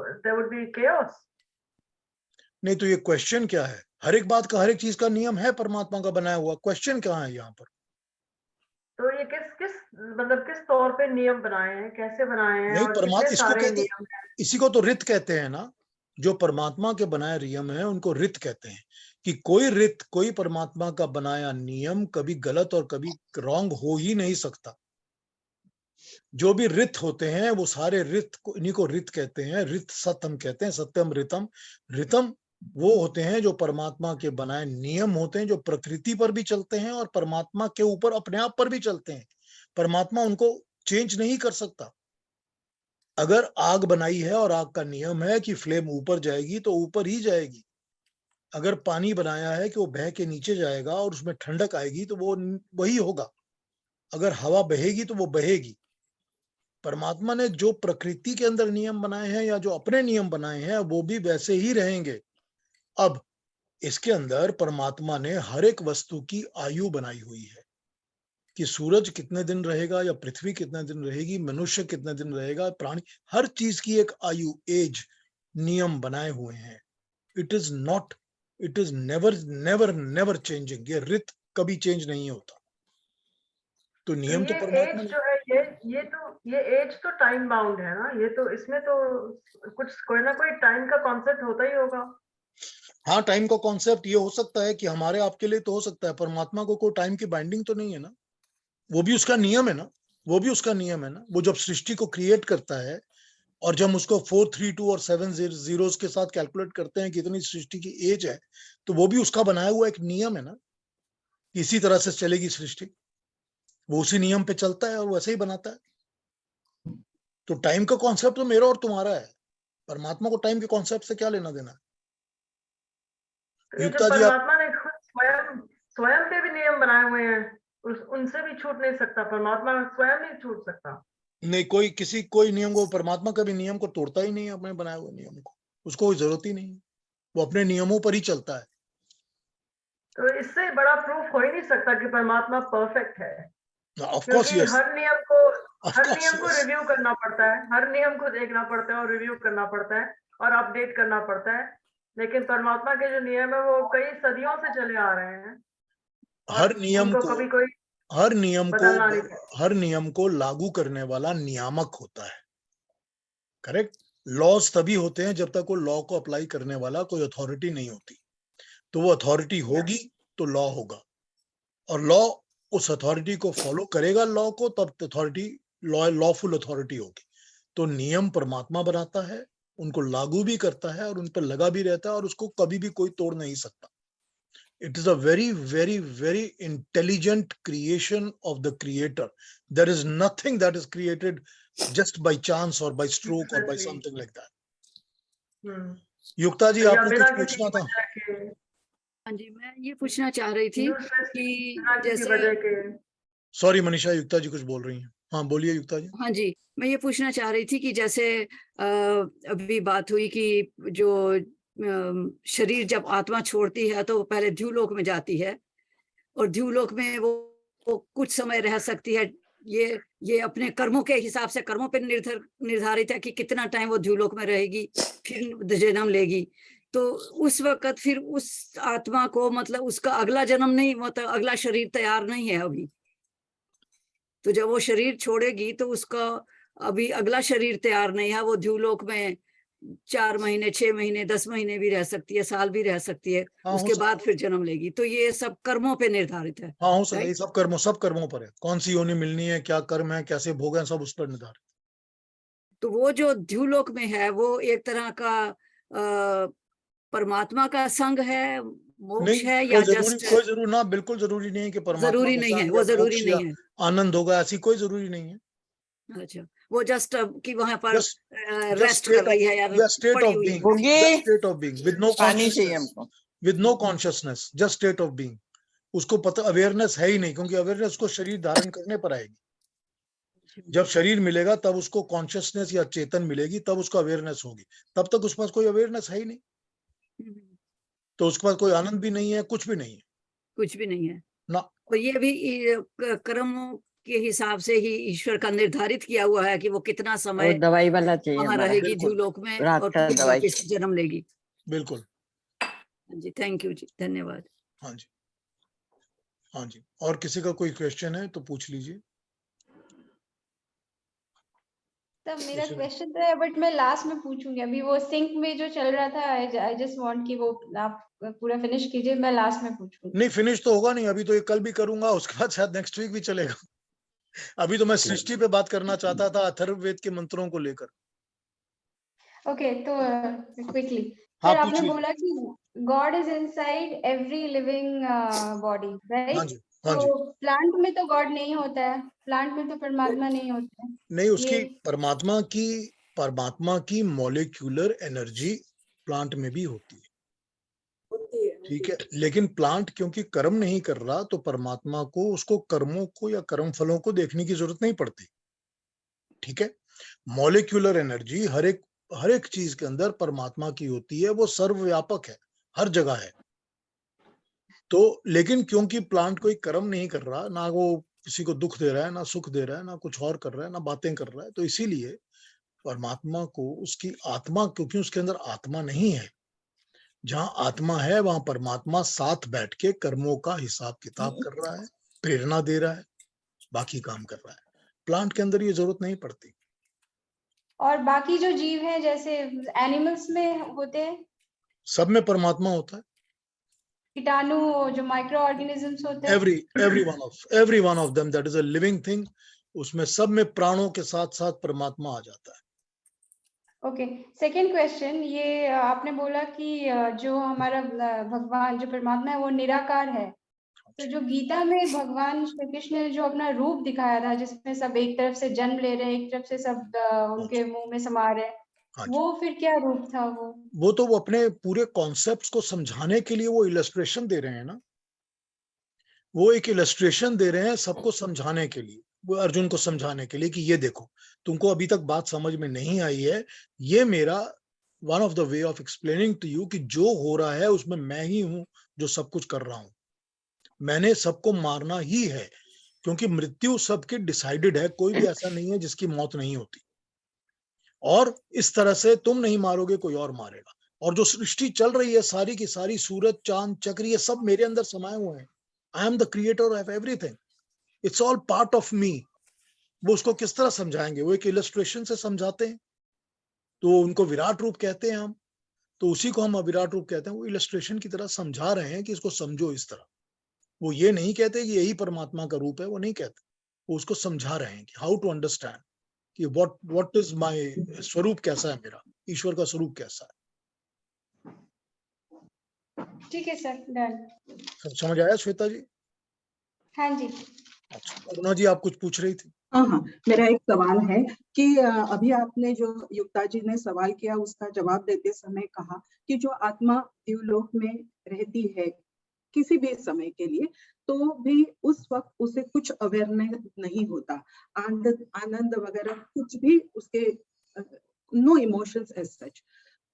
देयर वुड बी chaos। नहीं तो ये क्वेश्चन क्या है? हर एक बात का, हर एक चीज का नियम है परमात्मा का बनाया हुआ। क्वेश्चन क्या है यहाँ पर? तो ये किस किस मतलब किस तौर पे नियम बनाए हैं, कैसे बनाए हैं, नहीं, और परमात्मा कितने इसको सारे कहते, नियम हैं? इसी को तो रित कहते हैं ना। जो परमात्मा के बनाए नियम है उनको रित कहते हैं। कि कोई रित, कोई परमात्मा का बनाया नियम कभी गलत और कभी रॉन्ग हो ही नहीं सकता। जो भी रित होते हैं वो सारे रित को, इन्हीं को रित कहते हैं। रित सत हम कहते हैं, सत्यम रितम। रितम वो होते हैं जो परमात्मा के बनाए नियम होते हैं, जो प्रकृति पर भी चलते हैं और परमात्मा के ऊपर अपने आप पर भी चलते हैं। परमात्मा उनको चेंज नहीं कर सकता। अगर आग बनाई है और आग का नियम है कि फ्लेम ऊपर जाएगी तो ऊपर ही जाएगी। अगर पानी बनाया है कि वो बह के नीचे जाएगा और उसमें ठंडक आएगी तो वो वही होगा। अगर हवा बहेगी तो वो बहेगी। परमात्मा ने जो प्रकृति के अंदर नियम बनाए हैं या जो अपने नियम बनाए हैं वो भी वैसे ही रहेंगे। अब इसके अंदर परमात्मा ने हर एक वस्तु की आयु बनाई हुई है कि सूरज कितने दिन रहेगा या पृथ्वी कितने दिन रहेगी, मनुष्य कितने दिन रहेगा, प्राणी, हर चीज की एक आयु, एज, नियम बनाए हुए हैं। It is not, it is never never never changing. ये रित कभी चेंज नहीं होता। तो तो नियम तो ये परमात्मा एज ने, जो है, ये एज तो टाइम बाउंड है ना, ये तो इसमें तो कुछ कोई ना कोई टाइम का कॉन्सेप्ट होता ही होगा। हाँ, टाइम का कॉन्सेप्ट ये हो सकता है कि हमारे आपके लिए तो हो सकता है, परमात्मा को कोई टाइम की बाइंडिंग तो नहीं है ना। वो भी उसका नियम है ना, वो भी उसका नियम है ना। वो जब सृष्टि को क्रिएट करता है और जब उसको 432 और 7 जीरोस के साथ कैलकुलेट करते हैं कि इतनी सृष्टि की एज है, तो वो भी उसका बनाया हुआ एक नियम है ना। इसी तरह से चलेगी सृष्टि, वो उसी नियम पे चलता है और वैसे ही बनाता है। तो टाइम का कॉन्सेप्ट तो मेरा और तुम्हारा है, परमात्मा को टाइम के कॉन्सेप्ट से क्या लेना देना है? तो ये जो युक्ता जी, आप, परमात्मा ने खुद स्वयं स्वयं पे भी नियम बनाए हुए हैं, उनसे भी छूट नहीं सकता, परमात्मा स्वयं नहीं छूट सकता। नहीं, कोई नियम को, परमात्मा कभी नियम को तोड़ता ही नहीं है, अपने बनाए हुए नियम को। उसको कोई जरूरत ही नहीं है, वो अपने नियमों पर ही चलता है। तो इससे बड़ा प्रूफ हो ही नहीं सकता कि परमात्मा परफेक्ट है, ऑफ कोर्स क्योंकि यस, ऑफ हर कोर्स नियम को यस। रिव्यू करना पड़ता है, हर नियम को देखना पड़ता है और रिव्यू करना पड़ता है और अपडेट करना पड़ता है। लेकिन परमात्मा के जो नियम है वो कई सदियों से चले आ रहे हैं हर और नियम उनको को, कभी कोई हर नियम को, बदलना नहीं चाहिए। हर नियम को लागू करने वाला नियामक होता है। करेक्ट। लॉज तभी होते हैं जब तक वो लॉ को अप्लाई करने वाला कोई अथॉरिटी नहीं होती। तो वो अथॉरिटी होगी तो लॉ होगा, और लॉ उस अथॉरिटी को फॉलो करेगा लॉ को, तब अथॉरिटी लॉफुल अथॉरिटी होगी। तो नियम परमात्मा बनाता है, उनको लागू भी करता है और उन पर लगा भी रहता है, और उसको कभी भी कोई तोड़ नहीं सकता। It is a very, very, very intelligent creation of the creator. There is nothing that is created just by chance or by stroke or by something like that. युक्ता जी, आपने कुछ पूछना था? हाँ जी, मैं ये पूछना चाह रही थी कि जैसे, सॉरी मनीषा, युक्ता जी कुछ बोल रही हैं। हाँ बोलिए युक्ता जी। हाँ जी, मैं ये पूछना चाह रही थी कि जैसे अभी बात हुई कि जो शरीर जब आत्मा छोड़ती है तो पहले ध्युलोक में जाती है, और ध्युलोक में वो कुछ समय रह सकती है। ये अपने कर्मों के हिसाब से, कर्मों पे निर्धारित है कि कितना टाइम वो ध्युलोक में रहेगी, फिर जन्म लेगी। तो उस वक्त फिर उस आत्मा को, मतलब उसका अगला जन्म नहीं, मतलब अगला शरीर तैयार नहीं है अभी। तो जब वो शरीर छोड़ेगी तो उसका अभी अगला शरीर तैयार नहीं है। वो ध्युलोक में 4 महीने, 6 महीने, 10 महीने भी रह सकती है, साल भी रह सकती है। हाँ, उसके बाद फिर जन्म लेगी। तो ये सब कर्मों पे निर्धारित है। हाँ हो सकता है, ये सब कर्मों पर है। कौन सी योनि मिलनी है, क्या कर्म है, कैसे भोग है, सब उस पर निर्धारित। तो वो जो ध्युलोक में है वो एक तरह का परमात्मा का संग है, मोक्ष है, या जस्ट कोई जरूरी ना, बिल्कुल जरूरी नहीं है कि परमात्मा जरूरी नहीं है, वो जरूरी नहीं है, आनंद होगा, ऐसी कोई जरूरी नहीं है। अच्छा, वो जस्ट कि वहां पर रेस्ट state कर रही है, या state of being, state of being with no पानी चाहिए हमको, with no consciousness, just state of being. उसको पता अवेयरनेस है ही नहीं, क्योंकि अवेयरनेस को शरीर धारण करने पर आएगी। जब शरीर मिलेगा तब उसको कॉन्शियसनेस या चेतन मिलेगी, तब उसको अवेयरनेस होगी। तब तक उसके पास कोई अवेयरनेस है ही नहीं, तो उसके पास कोई आनंद भी नहीं है, कुछ भी नहीं है, कुछ भी नहीं है ना। और ये भी कर्मों के हिसाब से ही ईश्वर का निर्धारित किया हुआ है कि वो कितना समय दवाई वाला चाहिए वहां हमारा। रहेगी ध्युलोक में, रात और का फिर दवाई। वापस जन्म लेगी। बिल्कुल। जी, थैंक यू जी, धन्यवाद। हाँ जी, हाँ जी। और किसी का कोई क्वेश्चन है तो पूछ लीजिए। तो मेरा क्वेश्चन तो है, बट मैं लास्ट में पूछूंगी। अभी वो सिंक में जो चल रहा था, आई जस्ट वांट कि वो आप पूरा फिनिश कीजिए, मैं लास्ट में पूछूंगी। नहीं, फिनिश तो होगा नहीं अभी, तो ये कल भी करूंगा, उसके बाद शायद नेक्स्ट वीक भी चलेगा। अभी तो मैं सृष्टि पे बात करना चाहता था, अथर्ववेद के मंत्रों को लेकर। ओके, तो क्विकली हाँ, फिर आपने बोला कि God is inside every living body, right? हाँ जी, हाँ जी। तो प्लांट में तो गॉड नहीं होता है, प्लांट में तो परमात्मा नहीं होता है। नहीं, उसकी परमात्मा की मॉलिक्यूलर एनर्जी प्लांट में भी होती है, ठीक है। लेकिन प्लांट क्योंकि कर्म नहीं कर रहा, तो परमात्मा को उसको कर्मों को या कर्म फलों को देखने की जरूरत नहीं पड़ती, ठीक है। मॉलिक्यूलर एनर्जी हर एक चीज के अंदर परमात्मा की होती है, वो सर्वव्यापक है, हर जगह है। तो लेकिन क्योंकि प्लांट कोई कर्म नहीं कर रहा, ना वो किसी को दुख दे रहा है, ना सुख दे रहा है, ना कुछ और कर रहा है, ना बातें कर रहा है, तो इसीलिए परमात्मा को उसकी आत्मा, क्योंकि उसके अंदर आत्मा नहीं है, जहां आत्मा है वहां परमात्मा साथ बैठ के कर्मों का हिसाब किताब कर रहा है, प्रेरणा दे रहा है, बाकी काम कर रहा है। प्लांट के अंदर ये जरूरत नहीं पड़ती। और बाकी जो जीव हैं, जैसे एनिमल्स में होते हैं, सब में परमात्मा होता है। कीटाणु, जो माइक्रो ऑर्गेनिजम्स होते हैं, every one of them that is a living thing, उसमें सब में प्राणों के साथ साथ परमात्मा आ जाता है। ओके, सेकेंड क्वेश्चन, ये आपने बोला कि जो हमारा भगवान, जो परमात्मा है, वो निराकार है। तो जो गीता में भगवान श्री कृष्ण ने जो अपना रूप दिखाया था, जिसमें सब एक तरफ से जन्म ले रहे हैं, एक तरफ से सब उनके मुंह में समा रहे हैं, वो फिर क्या रूप था? वो तो वो अपने पूरे कॉन्सेप्ट्स को समझाने के लिए वो इलस्ट्रेशन दे रहे हैं ना, वो एक इलस्ट्रेशन दे रहे हैं सबको समझाने के लिए, वो अर्जुन को समझाने के लिए कि ये देखो, तुमको अभी तक बात समझ में नहीं आई है, ये मेरा one of the way of explaining to you कि जो हो रहा है उसमें मैं ही हूं जो सब कुछ कर रहा हूं। मैंने सबको मारना ही है, क्योंकि मृत्यु सबके डिसाइडेड है, कोई भी ऐसा नहीं है जिसकी मौत नहीं होती, और इस तरह से तुम नहीं मारोगे, कोई और मारेगा। और जो सृष्टि चल रही है सारी की सारी, सूरज, चांद, चक्र, ये सब मेरे अंदर समाये हुए हैं। I am the creator of everything, it's all part of me. वो उसको किस तरह समझाएंगे? वो एक इलस्ट्रेशन से समझाते हैं, तो उनको विराट रूप कहते हैं हम, तो उसी को हम अविराट रूप कहते हैं। वो इलस्ट्रेशन की तरह समझा रहे हैं कि इसको समझो इस तरह। वो ये नहीं कहते कि यही परमात्मा का रूप है, वो नहीं कहते, वो उसको समझा रहे हैं कि हाउ टू अंडरस्टैंड कि व्हाट इज माय स्वरूप, कैसा है मेरा, ईश्वर का स्वरूप कैसा है। ठीक है सर, डन। समझ आया श्वेता जी? हाँ जी। अच्छा, अरुणा जी आप कुछ पूछ रही थी? हाँ हाँ, मेरा एक सवाल है कि अभी आपने जो युक्ता जी ने सवाल किया उसका जवाब देते समय कहा कि जो आत्मा दिवलोक में रहती है किसी भी समय के लिए, तो भी उस वक्त उसे कुछ अवेयरनेस नहीं होता, आनंद आनंद वगैरह कुछ भी उसके, नो इमोशंस एज सच।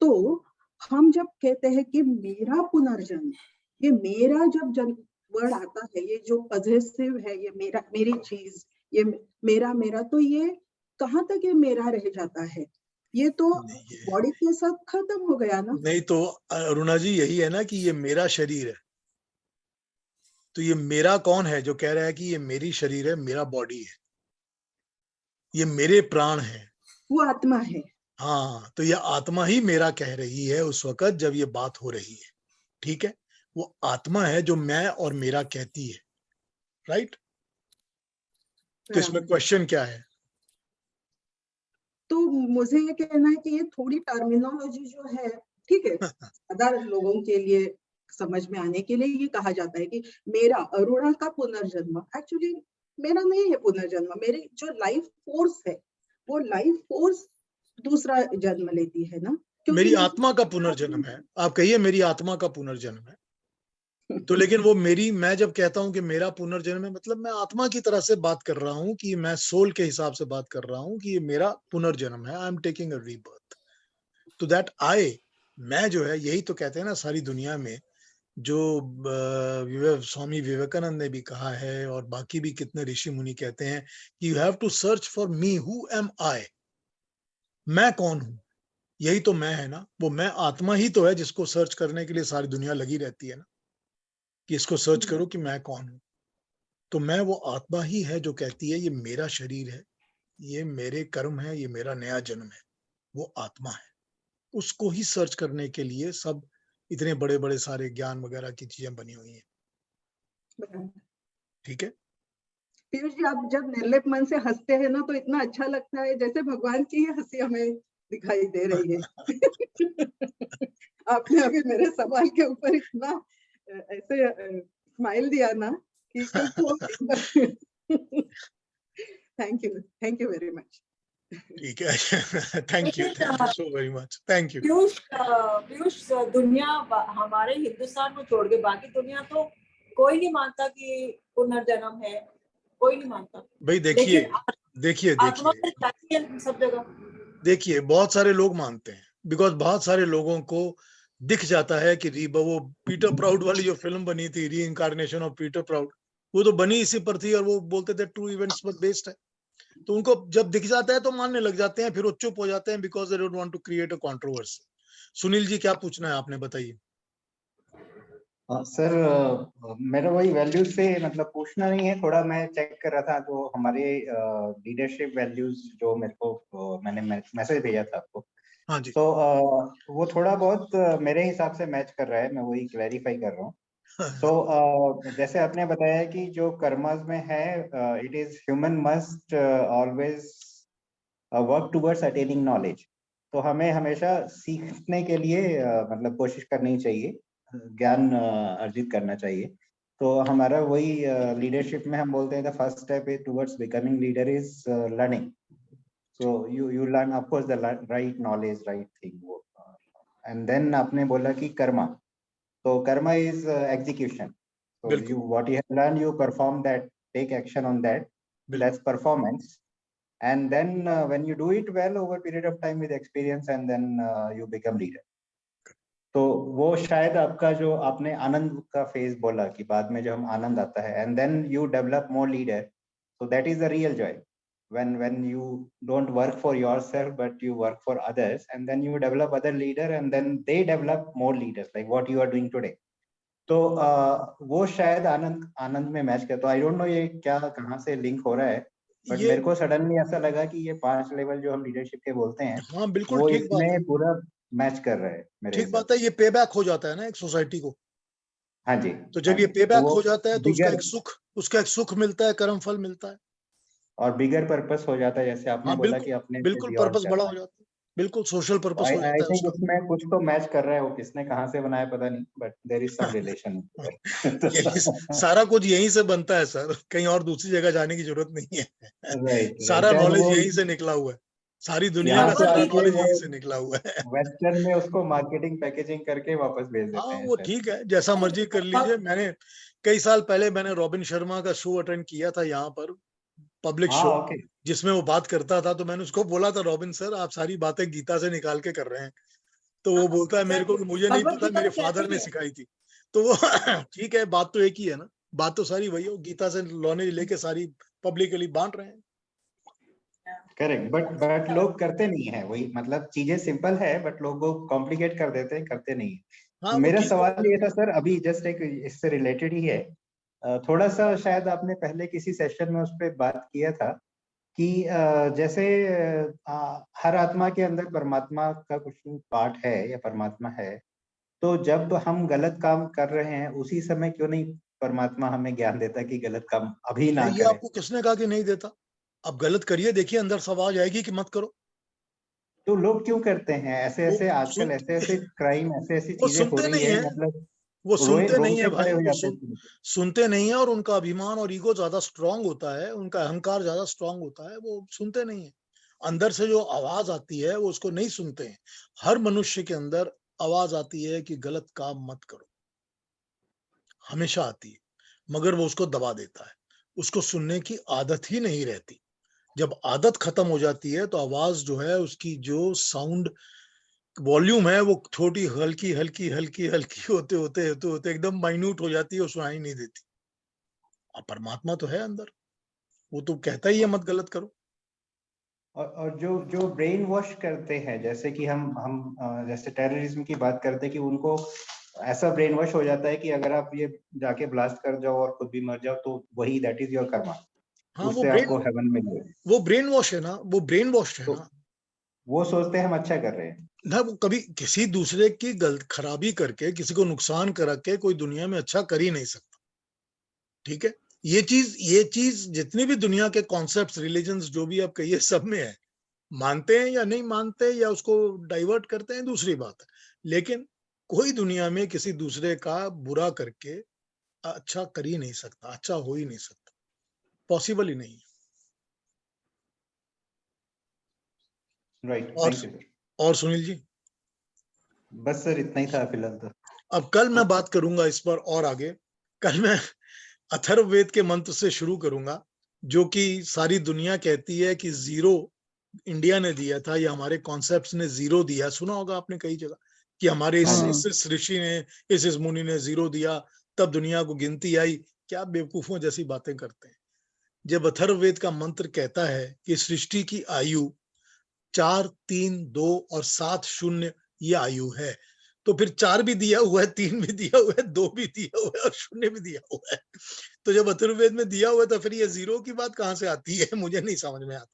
तो हम जब कहते हैं कि मेरा पुनर्जन्म, ये मेरा जब जन्म वर्ड आता है, ये जो पॉजिटिव है, ये मेरा, मेरी चीज, ये मेरा मेरा, तो ये कहाँ तक ये मेरा रह जाता है? ये तो बॉडी के साथ खत्म हो गया ना। नहीं तो अरुणा जी यही है ना कि ये मेरा शरीर है, तो ये मेरा कौन है जो कह रहा है कि ये मेरी शरीर है, मेरा बॉडी है, ये मेरे प्राण है, वो आत्मा है। हाँ, तो ये आत्मा ही मेरा कह रही है उस वक्त जब ये बात हो रही है, ठीक है, वो आत्मा है जो मैं और मेरा कहती है, राइट? तो इसमें क्वेश्चन क्या है? तो मुझे ये कहना है कि ये थोड़ी टर्मिनोलॉजी जो है, ठीक है, ज्यादा लोगों के लिए समझ में आने के लिए ये कहा जाता है कि मेरा अरुणा का पुनर्जन्म, एक्चुअली मेरा नहीं है पुनर्जन्म, मेरी जो लाइफ फोर्स है, वो लाइफ फोर्स दूसरा जन्म लेती है ना, मेरी आत्मा का पुनर्जन्म है, आप कहिए मेरी आत्मा का पुनर्जन्म है, तो लेकिन वो मेरी, मैं जब कहता हूं कि मेरा पुनर्जन्म है, मतलब मैं आत्मा की तरह से बात कर रहा हूं, कि मैं सोल के हिसाब से बात कर रहा हूं कि ये मेरा पुनर्जन्म है, I am taking a rebirth, तो दैट आई, मैं जो है, यही तो कहते हैं ना सारी दुनिया में, जो स्वामी विवेकानंद ने भी कहा है और बाकी भी कितने ऋषि मुनि कहते हैं कि you have to search for me, who am I, मैं कौन हूं, यही तो मैं है ना, वो मैं आत्मा ही तो है जिसको सर्च करने के लिए सारी दुनिया लगी रहती है ना, कि इसको सर्च करो कि मैं कौन हूं, तो मैं वो आत्मा ही है जो कहती है ये मेरा शरीर है, ये मेरे कर्म है, ये मेरा नया जन्म है, वो आत्मा है, उसको ही सर्च करने के लिए सब इतने बड़े बड़े सारे ज्ञान वगैरह की चीजें बनी हुई हैं, ठीक है? पीयूष जी, आप जब निर्लिप मन से हंसते हैं ना, तो इतना अच्छा लगता है, जैसे भगवान की ही हंसी हमें दिखाई दे रही है। आपने अभी मेरे सवाल के ऊपर इतना ऐसे स्माइल दिया ना कि थैंक यू वेरी मच। ठीक है, thank you so very much, thank you. Piyush, दुनिया हमारे हिंदुस्तान को छोड़ के बाकी दुनिया तो कोई नहीं मानता कि पुनर्जन्म है, कोई नहीं मानता भाई। देखिए देखिए आत्मा तो जाती है सब जगह। देखिए बहुत सारे लोग मानते हैं, बिकॉज बहुत सारे लोगों को दिख जाता है कि वो पीटर प्राउड वाली जो फिल्म बनी थी, री इनकारनेशन ऑफ पीटर प्राउड, वो तो बनी इसी पर थी और वो बोलते थे ट्रू इवेंट्स पर बेस्ड है, तो उनको जब दिख जाता है तो मानने लग जाते हैं, फिर वो चुप हो जाते हैं because they don't want to create a controversy. Sunil ji क्या पूछना है आपने, बताइए। सर, मेरा वही वैल्यूज से मतलब पूछना नहीं है, थोड़ा मैं चेक कर रहा था, तो हमारे लीडरशिप वैल्यूज जो मेरे को मैंने मैसेज भेजा था आपको, हाँ जी। तो वो थोड़ा बहुत मेरे हिसाब से मैच कर रहा है, मैं वही क्लैरिफाई कर रहा हूँ। तो जैसे आपने बताया कि जो कर्मस में है, it is human must always work towards attaining knowledge, तो हमें हमेशा सीखने के लिए मतलब कोशिश करनी चाहिए, ज्ञान अर्जित करना चाहिए। तो हमारा वही लीडरशिप में हम बोलते हैं the first step is towards becoming leader is learning, so you learn of course the right knowledge, right thing, and then आपने बोला कि कर्मा, तो karma is execution, so you what you have learned, you perform that, take action on that, that's performance, and then when you do it well over period of time with experience, and then you become leader. तो वो शायद आपका जो आपने आनंद का फेज बोला कि बाद में जो हम आनंद आता है, and then you develop more leader, so that is the real joy, when you don't work for yourself but you work for others, and then you develop other leader, and then they develop more leaders like what you are doing today. तो वो शायद आनंद में मैच किया, तो आई डोंट नो ये क्या कहाँ से लिंक हो रहा है, बट मेरे को सडनली ऐसा लगा कि ये 5 लेवल जो हम लीडरशिप के बोलते हैं, हाँ बिल्कुल वो ठीक बात है, इसमें पूरा मैच कर रहा है मेरे ठीक बात है, ये पे बैक हो जाता है ना एक सोसाइटी को, हाँ जी। तो जब हाँ ये जी, पे बैक वो हो जाता है तो bigger- उसका एक सुख मिलता है, कर्म फल मिलता है। और बिगर पर्पस हो जाता है, जैसे आपने हाँ बोला कि अपने से बिल्कुल बियॉन्ड पर्पस बड़ा करना हो है। जाता है, बिल्कुल सोशल पर्पस हो आई जाता है थिंक उसका। उसमें कुछ तो मैच कर रहा है, वो किसने कहाँ से बनाया पता नहीं, but there is some relation. यही सारा कुछ यहीं से बनता है सर, कहीं और दूसरी जगह जाने की जरूरत नहीं है। राइट, सारा शायद नॉलेज वो यहीं से निकला हुआ है, सारी दुनिया यहाँ का से सारा आके नॉलेज वो यहीं से निकला हुआ है। वेस्टर्न में उसको मार्केटिंग पैकेजिंग करके वापस भेज देते हाँ हैं वो शायद। ठीक है, जैसा मर्जी कर लीजिए। मैंने कई साल पहले मैंने रॉबिन शर्मा का शो अटेंड किया था यहाँ पर, पब्लिक हाँ, शो, ओके। जिसमें वो बात करता था। तो मैंने उसको बोला था, रॉबिन सर आप सारी बातें गीता से निकाल के कर रहे हैं। तो वो बोलता है मेरे को कि मुझे नहीं भगवत पता, गीता मेरे में फादर कहती ने है। सिखाई थी। तो वो ठीक है, बात तो एक ही है ना, बात तो सारी वही हो, गीता से नॉलेज लेके सारी पब्लिकली बांट रहे हैं। करेक्ट, बट लोग करते नहीं है वही, मतलब चीजें सिंपल है बट लोग वो कॉम्प्लिकेट कर देते हैं, करते नहीं है। हाँ तो वो मेरा ठीक सवाल ये था सर, अभी जस्ट एक इससे रिलेटेड ही है, थोड़ा सा शायद आपने पहले किसी सेशन में उस पर बात किया था कि जैसे हर आत्मा के अंदर परमात्मा का कुछ पार्ट है या परमात्मा है, तो जब हम गलत काम कर रहे हैं उसी समय क्यों नहीं परमात्मा हमें ज्ञान देता कि गलत काम अभी ना ये करें? आपको किसने कहा कि नहीं देता? अब गलत करिए, देखिए अंदर से आवाज आएगी कि मत करो। तो लोग क्यों करते हैं ऐसे वो ऐसे, आजकल ऐसे ऐसे क्राइम, ऐसे ऐसी वो चीजें हो सुनते रही नहीं है, है, मतलब वो सुनते नहीं है रोंगटे खड़े भाई, हो वो जाते हैं। सुनते नहीं है, और उनका अभिमान और ईगो ज्यादा स्ट्रांग होता है, उनका अहंकार ज्यादा स्ट्रांग होता है, वो सुनते नहीं है। अंदर से जो आवाज आती है वो उसको नहीं सुनते हैं। हर मनुष्य के अंदर आवाज आती है कि गलत काम मत करो, हमेशा आती है, मगर वो उसको दबा देता है, उसको सुनने की आदत ही नहीं रहती। जब आदत खत्म हो जाती है तो आवाज जो है, उसकी जो साउंड वॉल्यूम है, वो छोटी हल्की हल्की हल्की हल्की होते होते होते होते एकदम माइन्यूट हो जाती है और सुनाई नहीं देती। अब परमात्मा तो है अंदर, वो तो कहता ही है मत गलत करो। और जो जो ब्रेन वॉश करते हैं, जैसे कि हम जैसे टेररिज्म की बात करते हैं कि उनको ऐसा ब्रेन वॉश हो जाता है कि अगर आप ये जाके ब्लास्ट कर जाओ और खुद भी मर जाओ तो वही दैट इज योर कर्मा, हाँ उससे आपको हेवन मिलेगा। वो ब्रेन वॉश है ना, वो ब्रेन वॉश है तो ना। वो सोचते हैं हम अच्छा कर रहे हैं ना वो कभी किसी दूसरे की गलत खराबी करके, किसी को नुकसान करा के कोई दुनिया में अच्छा कर ही नहीं सकता। ठीक है, ये चीज जितनी भी दुनिया के कॉन्सेप्ट्स, रिलीजन्स, जो भी आप कहिए, सब में है। मानते हैं या नहीं मानते या उसको डाइवर्ट करते हैं, दूसरी बात है, लेकिन कोई दुनिया में किसी दूसरे का बुरा करके अच्छा कर ही नहीं सकता, अच्छा हो ही नहीं सकता, पॉसिबल ही नहीं है। राइट। और थैंक यू सर। और सुनील जी, बस सर इतना ही था फिलहाल तो। अब कल मैं बात करूंगा इस पर और आगे। कल मैं अथर्ववेद के मंत्र से शुरू करूंगा, जो कि सारी दुनिया कहती है कि जीरो इंडिया ने दिया था, या हमारे कॉन्सेप्ट्स ने जीरो दिया। सुना होगा आपने कई जगह कि हमारे इस ऋषि ने, इस मुनि ने जीरो दिया, तब दुनिया को गिनती आई। क्या बेवकूफों जैसी बातें करते हैं। जब अथर्ववेद का मंत्र कहता है कि सृष्टि की आयु 4, 3, 2 और 7 शून्य ये आयु है, तो फिर 4 भी दिया हुआ है, 3 भी दिया हुआ है, 2 भी दिया हुआ है और शून्य भी दिया हुआ है। तो जब अथर्ववेद में दिया हुआ है तो फिर ये जीरो की बात कहाँ से आती है, मुझे नहीं समझ में आता।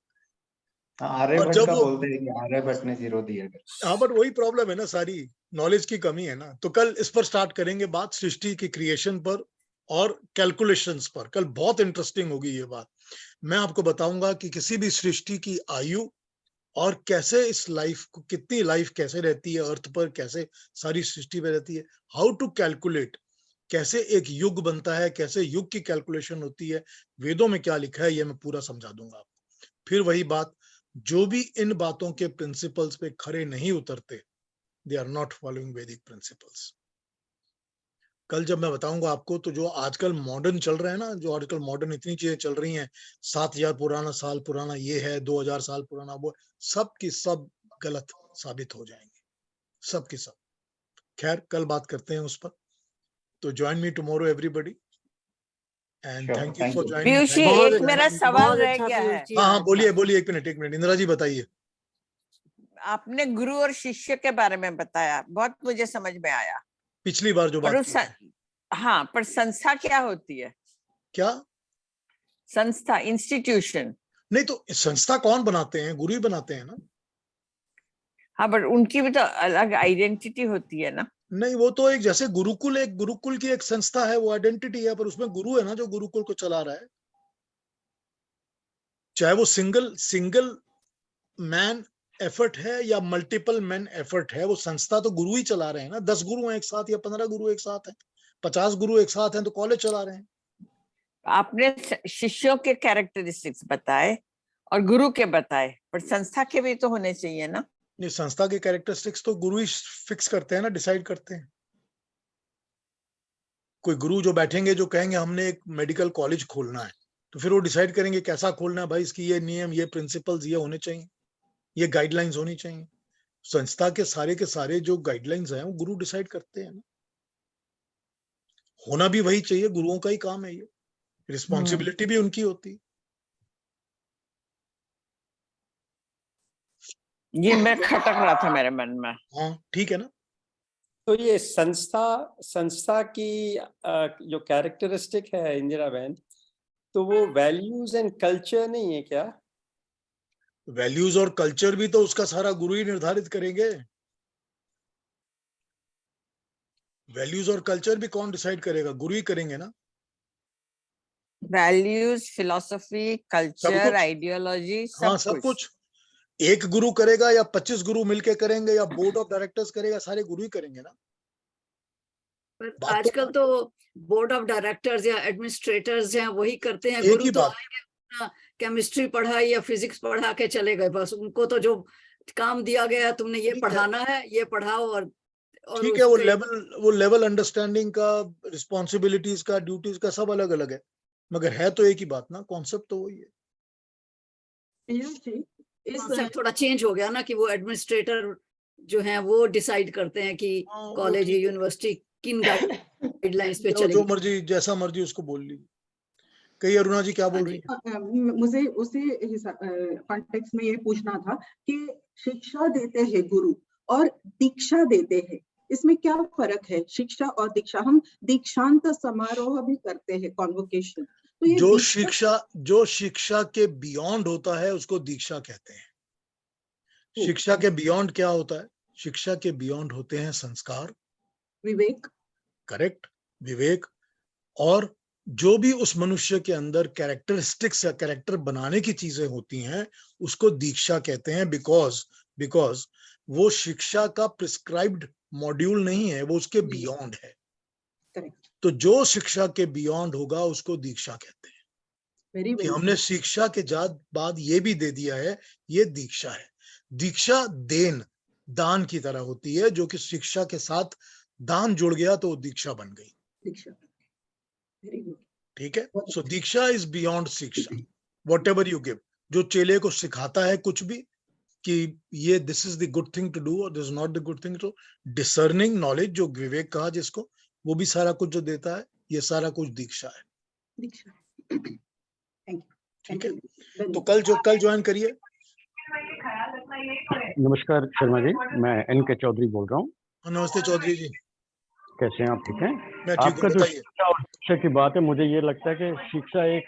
और आर्यभट्ट जब का वो, बोलते हैं कि आर्यभट्ट ने जीरो दिया। हाँ बट वही प्रॉब्लम है ना, सारी नॉलेज की कमी है ना। तो कल इस पर स्टार्ट करेंगे बात, सृष्टि की क्रिएशन पर और कैलकुलेशंस पर। कल बहुत इंटरेस्टिंग होगी ये बात। मैं आपको बताऊंगा कि किसी भी सृष्टि की आयु और कैसे इस लाइफ को, कितनी लाइफ कैसे रहती है अर्थ पर, कैसे सारी सृष्टि पे रहती है, हाउ टू कैलकुलेट, कैसे एक युग बनता है, कैसे युग की कैलकुलेशन होती है, वेदों में क्या लिखा है, ये मैं पूरा समझा दूंगा आपको। फिर वही बात, जो भी इन बातों के प्रिंसिपल्स पे खरे नहीं उतरते, दे आर नॉट फॉलोइंग वैदिक प्रिंसिपल्स। कल जब मैं बताऊंगा आपको, तो जो आजकल मॉडर्न चल रहा है ना, जो आजकल मॉडर्न इतनी चीजें चल रही हैं, 7,000 साल पुराना ये है, 2,000 साल पुराना वो, सब की सब गलत साबित हो जाएंगे, सब की सब। खैर कल बात करते हैं उस पर। तो join me tomorrow everybody, and thank you for joining. Piyush ji, बहुत एक मेरा अच्छा, सवाल बहुत रह अच्छा गया पीयूष है। जी, हाँ हाँ अच्छा। बोलिए बोलिए, एक मिनट इंदिरा जी बताइए। आपने गुरु और शिष्य के बारे में बताया, बहुत मुझे समझ में आया। पिछली बार जो और बात की थी। हाँ, पर संस्था क्या होती है? क्या संस्था, इंस्टीट्यूशन? नहीं, तो संस्था कौन बनाते हैं? गुरु ही बनाते हैं ना। हाँ, पर उनकी भी तो अलग आइडेंटिटी होती है ना। नहीं, वो तो एक जैसे गुरुकुल की एक संस्था है, वो आइडेंटिटी है, पर उसमें गुरु है ना जो गुरुकुल को चला रहा है। चाहे वो सिंगल मैन एफर्ट है या मल्टीपल मैन एफर्ट है, वो संस्था तो गुरु ही चला रहे हैं ना। 10 गुरु हैं एक साथ या 15 गुरु एक साथ हैं, 50 गुरु एक साथ हैं, तो कॉलेज चला रहे हैं। आपने शिष्यों के कैरेक्टरिस्टिक्स बताए और गुरु के बताए, पर संस्था के भी तो होने चाहिए ना। ये संस्था के कैरेक्टरिस्टिक्स तो गुरु ही फिक्स करते हैं ना, डिसाइड करते हैं। कोई गुरु जो बैठेंगे, जो कहेंगे हमने एक मेडिकल कॉलेज खोलना है, तो फिर वो डिसाइड करेंगे कैसा खोलना है। भाई इसकी ये नियम, ये प्रिंसिपल्स ये होने चाहिए, ये गाइडलाइंस होनी चाहिए। संस्था के सारे जो गाइडलाइंस हैं वो गुरु डिसाइड करते हैं ना। होना भी वही चाहिए, गुरुओं का ही काम है ये, रिस्पॉन्सिबिलिटी भी उनकी होती है। ये मैं खटक रहा था मेरे मन में। हाँ ठीक है ना। तो ये संस्था की जो कैरेक्टरिस्टिक है इंदिरा बहन, तो वो वैल्यूज एंड कल्चर नहीं है क्या? वैल्यूज और कल्चर भी तो उसका सारा गुरु ही निर्धारित करेंगे। वैल्यूज और कल्चर भी कौन डिसाइड करेगा? गुरु ही करेंगे ना। वैल्यूज, फिलॉसफी, कल्चर, कुछ। आइडियोलॉजी, हाँ सब कुछ। एक गुरु करेगा या 25 गुरु मिलके करेंगे या बोर्ड ऑफ डायरेक्टर्स करेगा, सारे गुरु ही करेंगे ना। पर आजकल तो बोर्ड ऑफ डायरेक्टर्स या एडमिनिस्ट्रेटर्स हैं वही करते हैं। एक गुरु ही तो बात। आएंगे, केमिस्ट्री पढ़ाई या फिजिक्स पढ़ा के चले गए, बस उनको तो जो काम दिया गया है, तुमने ये पढ़ाना है, ये पढ़ाओ। और ठीक है, वो लेवल अंडरस्टैंडिंग का, रिस्पॉन्सिबिलिटीज का, ड्यूटीज का सब अलग अलग है, मगर है तो एक ही बात ना, कॉन्सेप्ट तो वही है। कॉन्सेप्ट थोड़ा चेंज हो गया ना, कि वो एडमिनिस्ट्रेटर जो हैं वो डिसाइड करते हैं कि कॉलेज या यूनिवर्सिटी किन गाइडलाइंस पे चलेगी। जो मर्जी, जैसा मर्जी उसको बोल लीजिए। कही अरुणा जी क्या बोल रही है? मुझे उसी कॉन्टेक्स्ट में ये पूछना था कि शिक्षा देते हैं गुरु और दीक्षा देते हैं, इसमें क्या फर्क है? शिक्षा और दीक्षा, हम दीक्षांत समारोह भी करते हैं, कॉन्वोकेशन, तो ये जो शिक्षा के बियॉन्ड होता है उसको दीक्षा कहते हैं। शिक्षा के बियॉन्ड क्या होता है? शिक्षा के बियॉन्ड होते हैं संस्कार, विवेक। करेक्ट, विवेक। और जो भी उस मनुष्य के अंदर कैरेक्टरिस्टिक्स या कैरेक्टर बनाने की चीजें होती हैं उसको दीक्षा कहते हैं। बिकॉज वो शिक्षा का प्रिस्क्राइब्ड मॉड्यूल नहीं है, वो उसके बियॉन्ड है। करेक्ट। तो जो शिक्षा के बियॉन्ड होगा उसको दीक्षा कहते हैं। कि हमने शिक्षा के बाद ये भी दे दिया है, ये दीक्षा है। दीक्षा दान की तरह होती है, जो कि शिक्षा के साथ दान जुड़ गया तो वो दीक्षा बन गई। ठीक है। So diksha is beyond shiksha, whatever you give. जो चेले को सिखाता है कुछ भी कि ये this is the good thing to do और this is not the good thing to, discerning knowledge जो विवेक कहा जिसको, वो भी सारा कुछ जो देता है, ये सारा कुछ दीक्षा है। ठीक है। तो कल ज्वाइन करिए। नमस्कार शर्मा जी, मैं एन.के. चौधरी बोल रहा हूँ। नमस्ते चौधरी जी, कैसे हैं आप? ठीक हैं? मैं ठीक आपका हूँ, जो बताइए। शिक्षा और दीक्षा की बात है, मुझे ये लगता है कि शिक्षा एक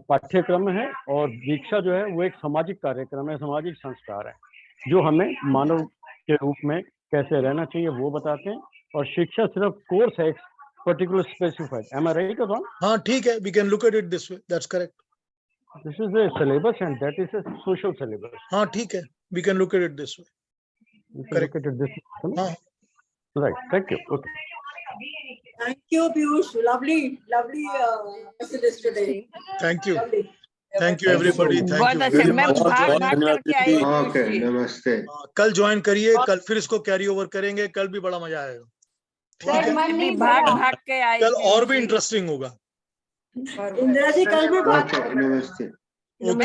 पाठ्यक्रम है और दीक्षा जो है वो एक सामाजिक कार्यक्रम है, सामाजिक संस्कार है, जो हमें मानव के रूप में कैसे रहना चाहिए वो बताते हैं। और शिक्षा सिर्फ कोर्स है, particular specified. Am I right और रॉन्ग? हाँ ठीक है, we can look at it this way, that's correct. This is a syllabus and that is a social syllabus. हाँ ठीक है, we can look at it this way. Correct. हाँ right, thank you. Okay, Thank you, Piyush. Lovely messages today. Thank you. Lovely. everybody. बहुत अच्छा, मैं भाग करके आई हूँ। ओके, नमस्ते। कल ज्वाइन करिए, कल फिर इसको कैरी ओवर करेंगे, कल भी बड़ा मजा आएगा। ठीक है, मैं भी भाग के आई। कल और भी इंटरेस्टिंग होगा। इंदिरा जी कल भी बात ओके, नमस्ते। ओके।